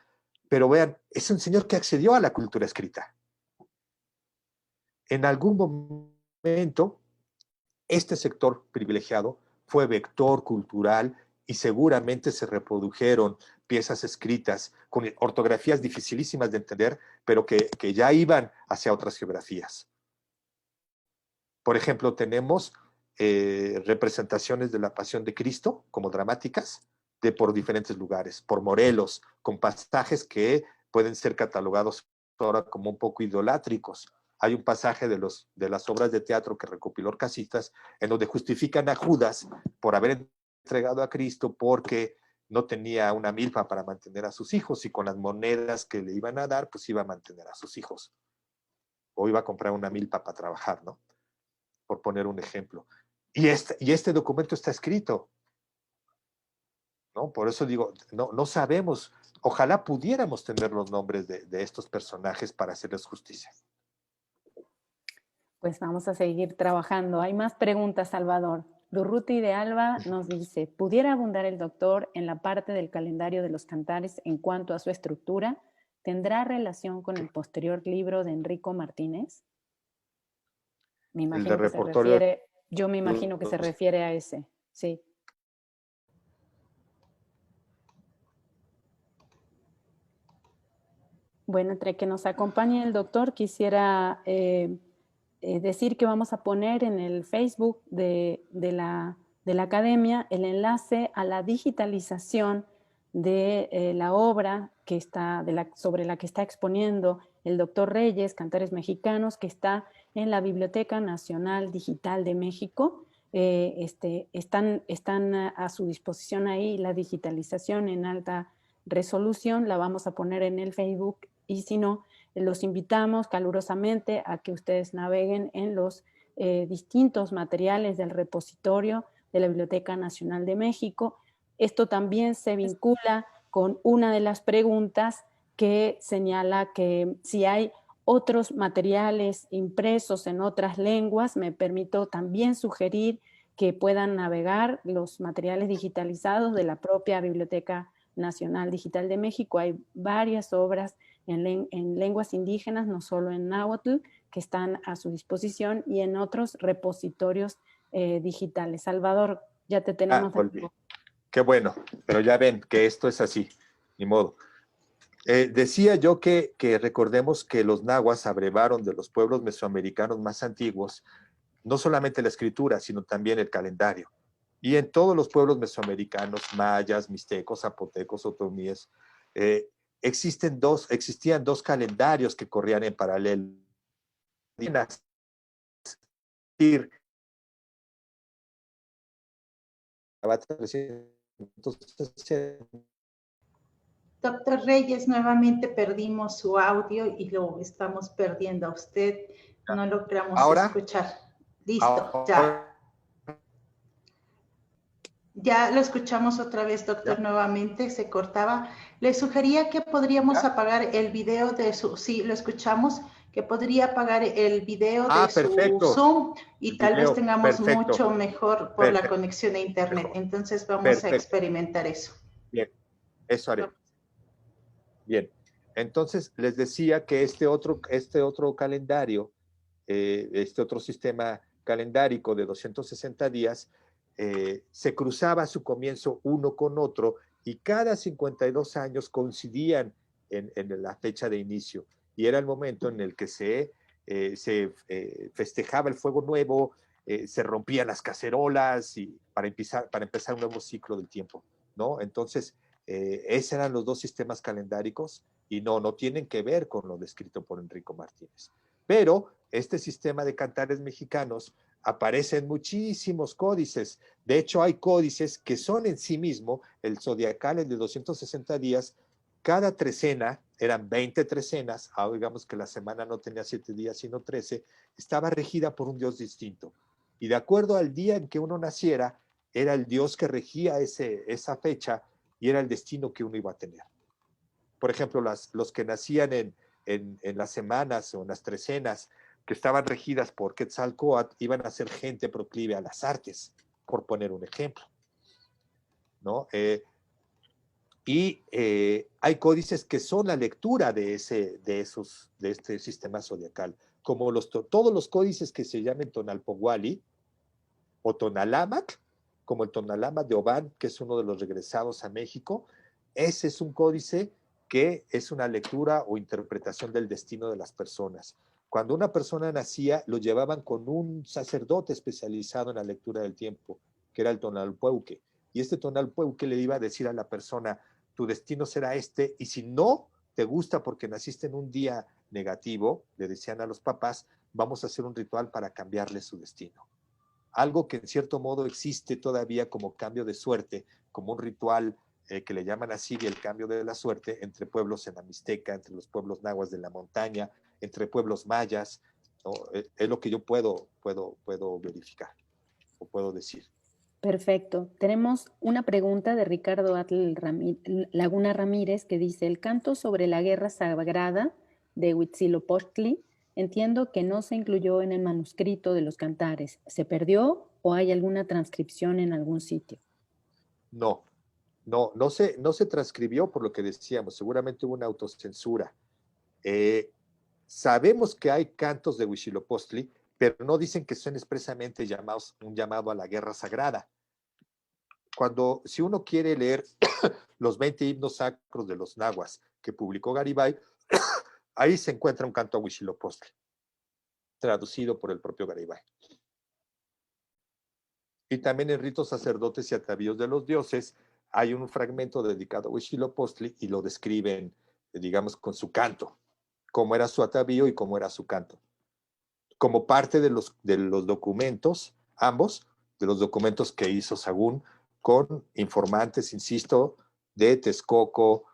pero vean, es un señor que accedió a la cultura escrita. En algún momento, este sector privilegiado fue vector cultural y seguramente se reprodujeron piezas escritas con ortografías dificilísimas de entender, pero que ya iban hacia otras geografías. Por ejemplo, tenemos representaciones de la Pasión de Cristo como dramáticas por diferentes lugares, por Morelos, con pasajes que pueden ser catalogados ahora como un poco idolátricos. Hay un pasaje de las obras de teatro que recopiló Orcasitas en donde justifican a Judas por haber entregado a Cristo porque no tenía una milpa para mantener a sus hijos y con las monedas que le iban a dar, pues iba a mantener a sus hijos. O iba a comprar una milpa para trabajar, ¿no? Por poner un ejemplo. Y este documento está escrito, ¿no? Por eso digo, no sabemos. Ojalá pudiéramos tener los nombres de estos personajes para hacerles justicia. Pues vamos a seguir trabajando. Hay más preguntas, Salvador. Durruti de Alba nos dice, ¿pudiera abundar el doctor en la parte del calendario de los cantares en cuanto a su estructura? ¿Tendrá relación con el posterior libro de Enrico Martínez? Me imagino que se refiere, yo me imagino que se refiere a ese, sí. Bueno, entre que nos acompañe el doctor, quisiera decir que vamos a poner en el Facebook de la Academia el enlace a la digitalización de la obra que está, sobre la que está exponiendo el doctor Reyes, Cantares Mexicanos, que está en la Biblioteca Nacional Digital de México. Están a su disposición ahí la digitalización en alta resolución, la vamos a poner en el Facebook y si no, los invitamos calurosamente a que ustedes naveguen en los distintos materiales del repositorio de la Biblioteca Nacional de México. Esto también se vincula con una de las preguntas que señala que si hay otros materiales impresos en otras lenguas, me permito también sugerir que puedan navegar los materiales digitalizados de la propia Biblioteca Nacional Digital de México. Hay varias obras en lenguas indígenas, no solo en náhuatl, que están a su disposición y en otros repositorios digitales. Salvador, ya te tenemos. Qué bueno, pero ya ven que esto es así, ni modo. Decía yo que recordemos que los nahuas abrevaron de los pueblos mesoamericanos más antiguos, no solamente la escritura, sino también el calendario. Y en todos los pueblos mesoamericanos, mayas, mixtecos, zapotecos, otomíes, existían dos calendarios que corrían en paralelo. Doctor Reyes, nuevamente perdimos su audio y lo estamos perdiendo a usted. No logramos escuchar. Listo, ya. Ahora, Ya lo escuchamos otra vez, doctor, ¿ya? nuevamente, se cortaba. Le sugería que podríamos ¿Ya? apagar el video de su, sí, lo escuchamos, que podría apagar el video de Ah, su perfecto. Zoom y El tal vez video, tengamos perfecto, mucho mejor por la perfecto, conexión a internet. mejor, Entonces vamos a perfecto. experimentar eso. Bien, eso haré. Bien. Entonces, les decía que este otro calendario, este otro sistema calendárico de 260 días, se cruzaba a su comienzo uno con otro y cada 52 años coincidían en la fecha de inicio. Y era el momento en el que se festejaba el fuego nuevo, se rompían las cacerolas y para empezar un nuevo ciclo del tiempo, ¿no? Entonces, esos eran los dos sistemas calendáricos y no tienen que ver con lo descrito por Enrico Martínez. Pero este sistema de cantares mexicanos aparece en muchísimos códices. De hecho, hay códices que son en sí mismo el zodiacal, el de 260 días. Cada trecena, eran 20 trecenas, digamos que la semana no tenía 7 días, sino 13, estaba regida por un dios distinto. Y de acuerdo al día en que uno naciera, era el dios que regía esa fecha y era el destino que uno iba a tener. Por ejemplo, los que nacían en las semanas o en las trecenas que estaban regidas por Quetzalcóatl iban a ser gente proclive a las artes, por poner un ejemplo, ¿no? Hay códices que son la lectura de este sistema zodiacal, como todos los códices que se llaman Tonalpohualli o Tonalámac, como el Tonalámac de Obán, que es uno de los regresados a México. Ese es un códice que es una lectura o interpretación del destino de las personas. Cuando una persona nacía, lo llevaban con un sacerdote especializado en la lectura del tiempo, que era el Tonalpeuque. Y este Tonalpeuque le iba a decir a la persona, tu destino será este, y si no te gusta porque naciste en un día negativo, le decían a los papás, vamos a hacer un ritual para cambiarle su destino. Algo que en cierto modo existe todavía como cambio de suerte, como un ritual que le llaman así, el cambio de la suerte, entre pueblos en la Mixteca, entre los pueblos nahuas de la montaña, entre pueblos mayas, ¿no? Es lo que yo puedo verificar o puedo decir. Perfecto. Tenemos una pregunta de Ricardo Laguna Ramírez que dice, el canto sobre la guerra sagrada de Huitzilopochtli, entiendo que no se incluyó en el manuscrito de los cantares. ¿Se perdió o hay alguna transcripción en algún sitio? No se transcribió por lo que decíamos, seguramente hubo una autocensura. Sabemos que hay cantos de Huitzilopochtli, pero no dicen que son expresamente un llamado a la guerra sagrada. Si uno quiere leer los 20 himnos sacros de los nahuas que publicó Garibay, ahí se encuentra un canto a Huitzilopochtli, traducido por el propio Garibay. Y también en Ritos Sacerdotes y Atavíos de los Dioses hay un fragmento dedicado a Huitzilopochtli y lo describen, digamos, con su canto, cómo era su atavío y cómo era su canto. Como parte de los documentos, ambos, de los documentos que hizo Sagún con informantes, insisto, de Texcoco,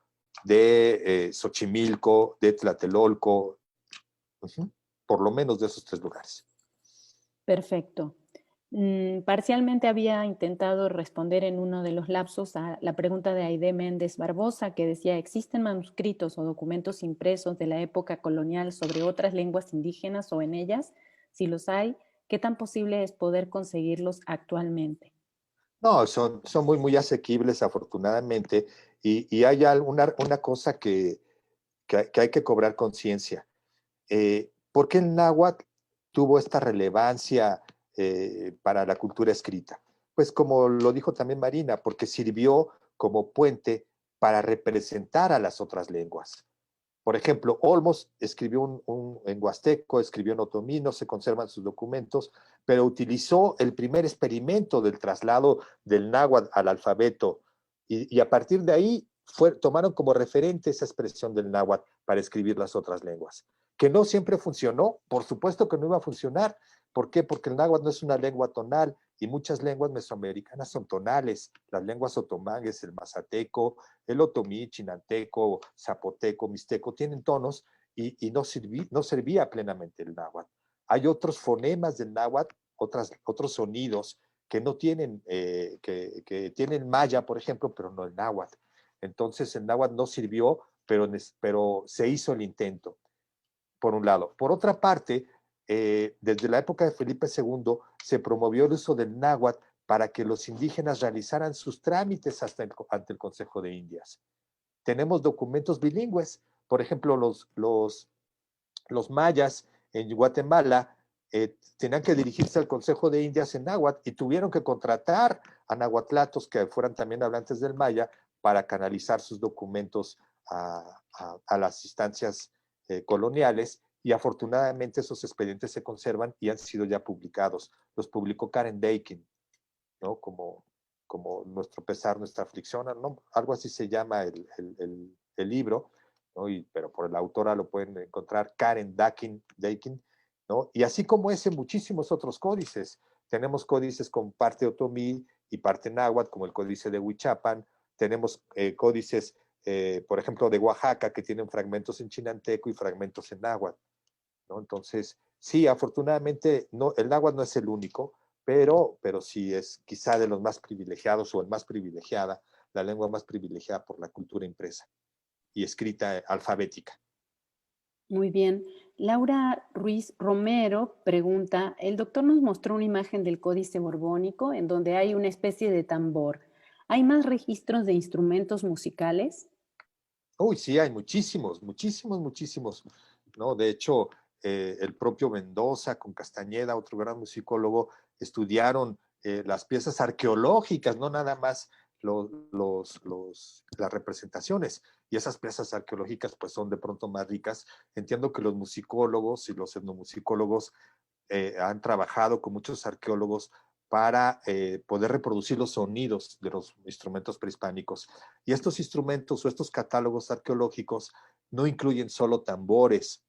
de Xochimilco, de Tlatelolco, por lo menos de esos 3 lugares. Perfecto. Parcialmente había intentado responder en uno de los lapsos a la pregunta de Aide Méndez Barbosa, que decía, ¿existen manuscritos o documentos impresos de la época colonial sobre otras lenguas indígenas o en ellas? Si los hay, ¿qué tan posible es poder conseguirlos actualmente? No, son muy asequibles, afortunadamente, y hay una cosa que hay que cobrar conciencia. ¿Por qué el náhuatl tuvo esta relevancia para la cultura escrita? Pues como lo dijo también Marina, porque sirvió como puente para representar a las otras lenguas. Por ejemplo, Olmos escribió en huasteco, escribió en otomí, no se conservan sus documentos, pero utilizó el primer experimento del traslado del náhuatl al alfabeto y a partir de ahí tomaron como referente esa expresión del náhuatl para escribir las otras lenguas. Que no siempre funcionó, por supuesto que no iba a funcionar. ¿Por qué? Porque el náhuatl no es una lengua tonal y muchas lenguas mesoamericanas son tonales. Las lenguas otomangues, el mazateco, el otomí, chinanteco, zapoteco, mixteco, tienen tonos y no servía plenamente el náhuatl. Hay otros fonemas del náhuatl, otros sonidos que no tienen, que tienen maya, por ejemplo, pero no el náhuatl. Entonces el náhuatl no sirvió, pero se hizo el intento, por un lado. Por otra parte, desde la época de Felipe II se promovió el uso del náhuatl para que los indígenas realizaran sus trámites ante el Consejo de Indias. Tenemos documentos bilingües. Por ejemplo, los mayas en Guatemala tenían que dirigirse al Consejo de Indias en náhuatl y tuvieron que contratar a nahuatlatos que fueran también hablantes del maya para canalizar sus documentos a las instancias coloniales, y afortunadamente esos expedientes se conservan y han sido ya publicados. Los publicó Karen Dakin, ¿no? Como Nuestro pesar, nuestra aflicción, ¿no? Algo así se llama el libro, ¿no? Pero por la autora lo pueden encontrar, Karen Dakin, ¿no? Y así como ese, muchísimos otros códices. Tenemos códices con parte otomí y parte náhuatl, como el códice de Huichapan. Tenemos códices, por ejemplo, de Oaxaca, que tienen fragmentos en chinanteco y fragmentos en náhuatl, ¿no? Entonces, sí, afortunadamente, no, el náhuatl no es el único, pero sí es quizá de los más privilegiados, o el más privilegiada, la lengua más privilegiada por la cultura impresa y escrita alfabética. Muy bien. Laura Ruiz Romero pregunta, el doctor nos mostró una imagen del Códice Borbónico en donde hay una especie de tambor. ¿Hay más registros de instrumentos musicales? Uy, sí, hay muchísimos, muchísimos, muchísimos, ¿no? De hecho, el propio Mendoza con Castañeda, otro gran musicólogo, estudiaron las piezas arqueológicas, no nada más las representaciones. Y esas piezas arqueológicas pues son de pronto más ricas. Entiendo que los musicólogos y los etnomusicólogos han trabajado con muchos arqueólogos para poder reproducir los sonidos de los instrumentos prehispánicos. Y estos instrumentos o estos catálogos arqueológicos no incluyen solo tambores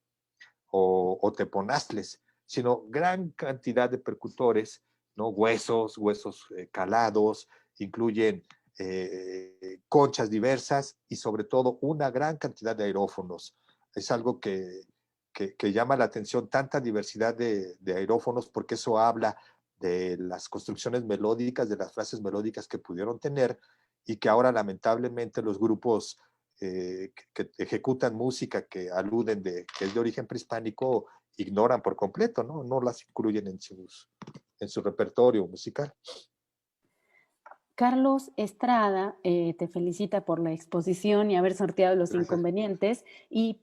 o teponaztles, sino gran cantidad de percutores, ¿no? Huesos calados, incluyen conchas diversas y sobre todo una gran cantidad de aerófonos. Es algo que llama la atención, tanta diversidad de aerófonos, porque eso habla de las construcciones melódicas, de las frases melódicas que pudieron tener, y que ahora lamentablemente los grupos que ejecutan música que aluden que es de origen prehispánico ignoran por completo, ¿no? No las incluyen en su repertorio musical. Carlos Estrada te felicita por la exposición y haber sorteado los Gracias. inconvenientes y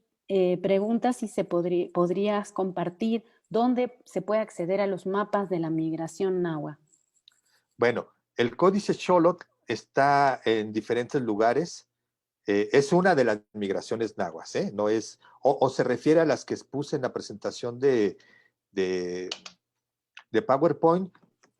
pregunta si podrías compartir dónde se puede acceder a los mapas de la migración náhuatl. Bueno, el Códice Xolotl está en diferentes lugares. Es una de las migraciones nahuas, ¿eh? No es, o se refiere a las que expuse en la presentación de PowerPoint.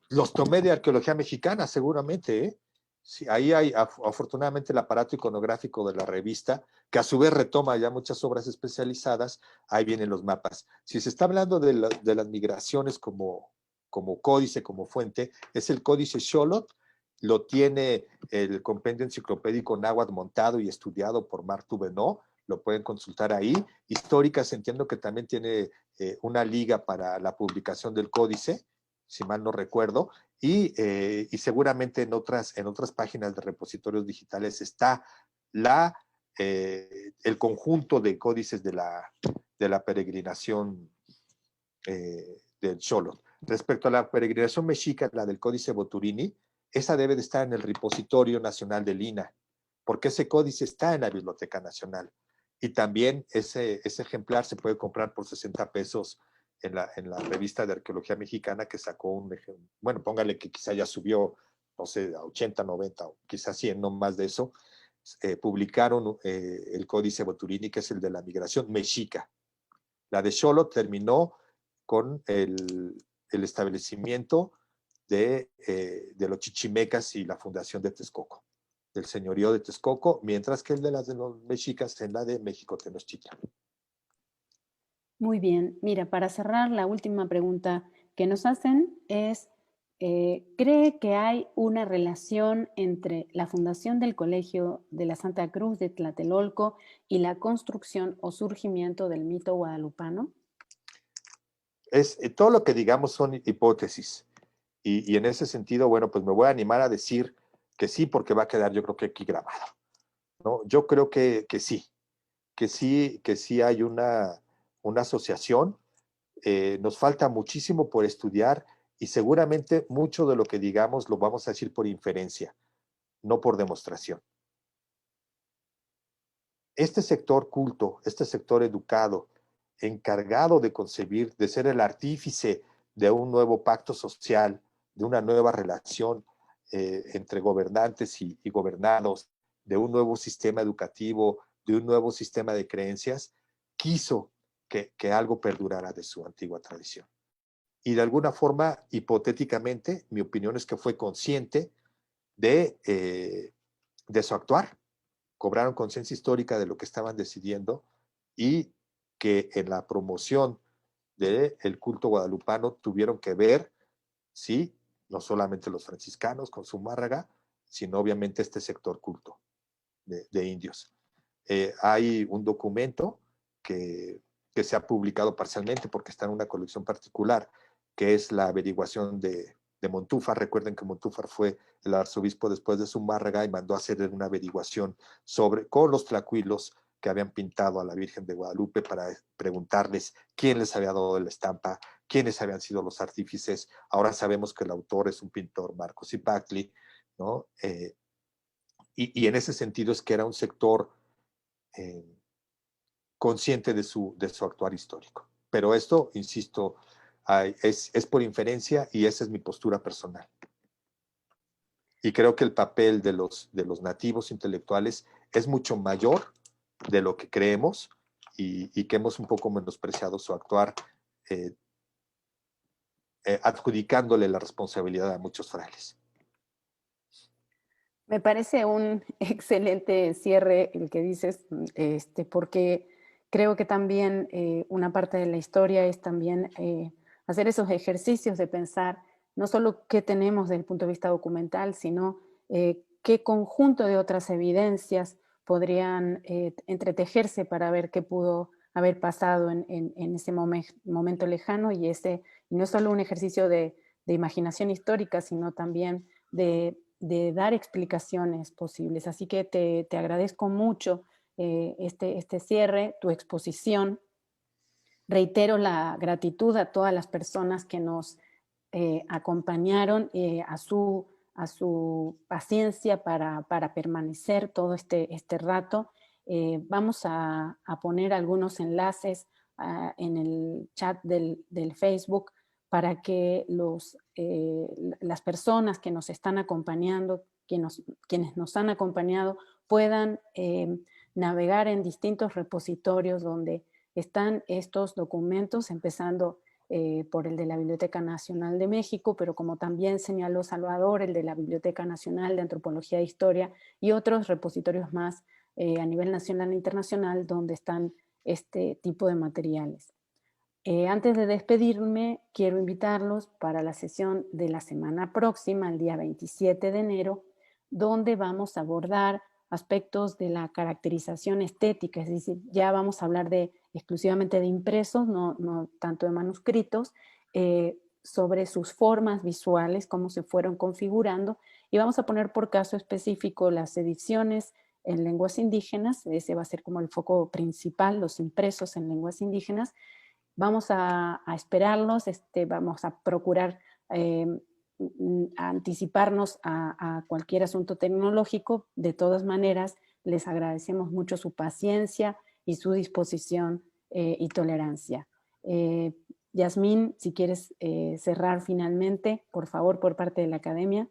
Los tomé de arqueología mexicana, seguramente, ¿eh? Sí, ahí hay afortunadamente el aparato iconográfico de la revista, que a su vez retoma ya muchas obras especializadas. Ahí vienen los mapas. Si se está hablando de las migraciones como códice, como fuente, es el Códice Xolotl. Lo tiene el compendio enciclopédico náhuatl montado y estudiado por Marc Duvenot. Lo pueden consultar ahí. Históricas, entiendo que también tiene una liga para la publicación del códice, si mal no recuerdo, y seguramente en otras páginas de repositorios digitales está el conjunto de códices de la peregrinación del Xolotl. Respecto a la peregrinación mexica, la del Códice Boturini, esa debe de estar en el Repositorio Nacional del INAH, porque ese códice está en la Biblioteca Nacional. Y también ese ejemplar se puede comprar por 60 pesos en la revista de arqueología mexicana, que sacó bueno, póngale que quizá ya subió, no sé, a 80, 90 o quizás 100, no más de eso. Publicaron el Códice Boturini, que es el de la migración mexica. La de Xolotl terminó con el establecimiento de los chichimecas y la fundación de Texcoco, del señorío de Texcoco, mientras que el de los mexicas en la de México Tenochtitlan. Muy bien. Mira, para cerrar, la última pregunta que nos hacen es, ¿cree que hay una relación entre la fundación del Colegio de la Santa Cruz de Tlatelolco y la construcción o surgimiento del mito guadalupano? todo lo que digamos son hipótesis. Y en ese sentido, bueno, pues me voy a animar a decir que sí, porque va a quedar yo creo que aquí grabado, ¿no? Yo creo que sí, que sí hay una asociación. Nos falta muchísimo por estudiar y seguramente mucho de lo que digamos lo vamos a decir por inferencia, no por demostración. Este sector culto, este sector educado, encargado de concebir, de ser el artífice de un nuevo pacto social, de una nueva relación entre gobernantes y gobernados, de un nuevo sistema educativo, de un nuevo sistema de creencias, quiso que algo perdurara de su antigua tradición. Y de alguna forma, hipotéticamente, mi opinión es que fue consciente de su actuar. Cobraron conciencia histórica de lo que estaban decidiendo y que en la promoción del culto guadalupano tuvieron que ver, sí, no solamente los franciscanos con Zumárraga, sino obviamente este sector culto de indios. Hay un documento que se ha publicado parcialmente porque está en una colección particular, que es la averiguación de Montúfar. Recuerden que Montúfar fue el arzobispo después de Zumárraga y mandó a hacer una averiguación con los tlacuilos que habían pintado a la Virgen de Guadalupe para preguntarles quién les había dado la estampa, quiénes habían sido los artífices. Ahora sabemos que el autor es un pintor, Marcos Ipacli, ¿no? Y en ese sentido es que era un sector consciente de su actuar histórico. Pero esto, insisto, es por inferencia y esa es mi postura personal. Y creo que el papel de los nativos intelectuales es mucho mayor de lo que creemos y que hemos un poco menospreciado su actuar, adjudicándole la responsabilidad a muchos frailes. Me parece un excelente cierre el que dices, porque creo que también una parte de la historia es también hacer esos ejercicios de pensar no solo qué tenemos desde el punto de vista documental, sino qué conjunto de otras evidencias podrían entretejerse para ver qué pudo haber pasado en ese momento lejano y no es solo un ejercicio de imaginación histórica, sino también de dar explicaciones posibles. Así que te agradezco mucho este cierre, tu exposición. Reitero la gratitud a todas las personas que nos acompañaron a su paciencia para permanecer todo este rato. Vamos a poner algunos enlaces en el chat del Facebook para que las personas que nos están acompañando, quienes nos han acompañado, puedan navegar en distintos repositorios donde están estos documentos, empezando por el de la Biblioteca Nacional de México, pero como también señaló Salvador, el de la Biblioteca Nacional de Antropología e Historia y otros repositorios más a nivel nacional e internacional donde están este tipo de materiales. Antes de despedirme, quiero invitarlos para la sesión de la semana próxima, el día 27 de enero, donde vamos a abordar aspectos de la caracterización estética, es decir, ya vamos a hablar exclusivamente de impresos, no tanto de manuscritos, sobre sus formas visuales, cómo se fueron configurando, y vamos a poner por caso específico las ediciones en lenguas indígenas, ese va a ser como el foco principal, los impresos en lenguas indígenas. Vamos a esperarlos, vamos a procurar anticiparnos a cualquier asunto tecnológico. De todas maneras, les agradecemos mucho su paciencia y su disposición y tolerancia. Yasmín, si quieres cerrar finalmente, por favor, por parte de la Academia.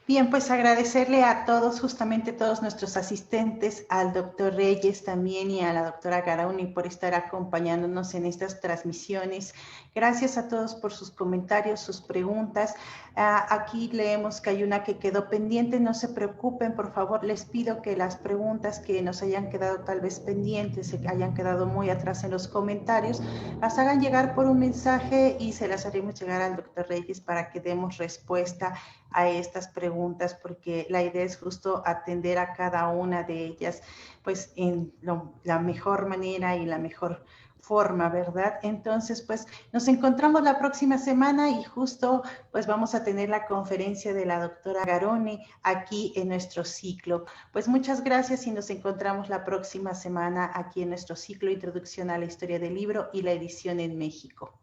Bien, pues agradecerle a todos, justamente todos nuestros asistentes, al doctor Reyes también y a la doctora Garauni por estar acompañándonos en estas transmisiones. Gracias a todos por sus comentarios, sus preguntas. Aquí leemos que hay una que quedó pendiente, no se preocupen, por favor, les pido que las preguntas que nos hayan quedado tal vez pendientes, se hayan quedado muy atrás en los comentarios, las hagan llegar por un mensaje y se las haremos llegar al doctor Reyes para que demos respuesta a estas preguntas, porque la idea es justo atender a cada una de ellas pues en la mejor manera y la mejor forma, ¿verdad? Entonces, pues nos encontramos la próxima semana y justo pues vamos a tener la conferencia de la doctora Garone aquí en nuestro ciclo. Pues muchas gracias y nos encontramos la próxima semana aquí en nuestro ciclo Introducción a la Historia del Libro y la edición en México.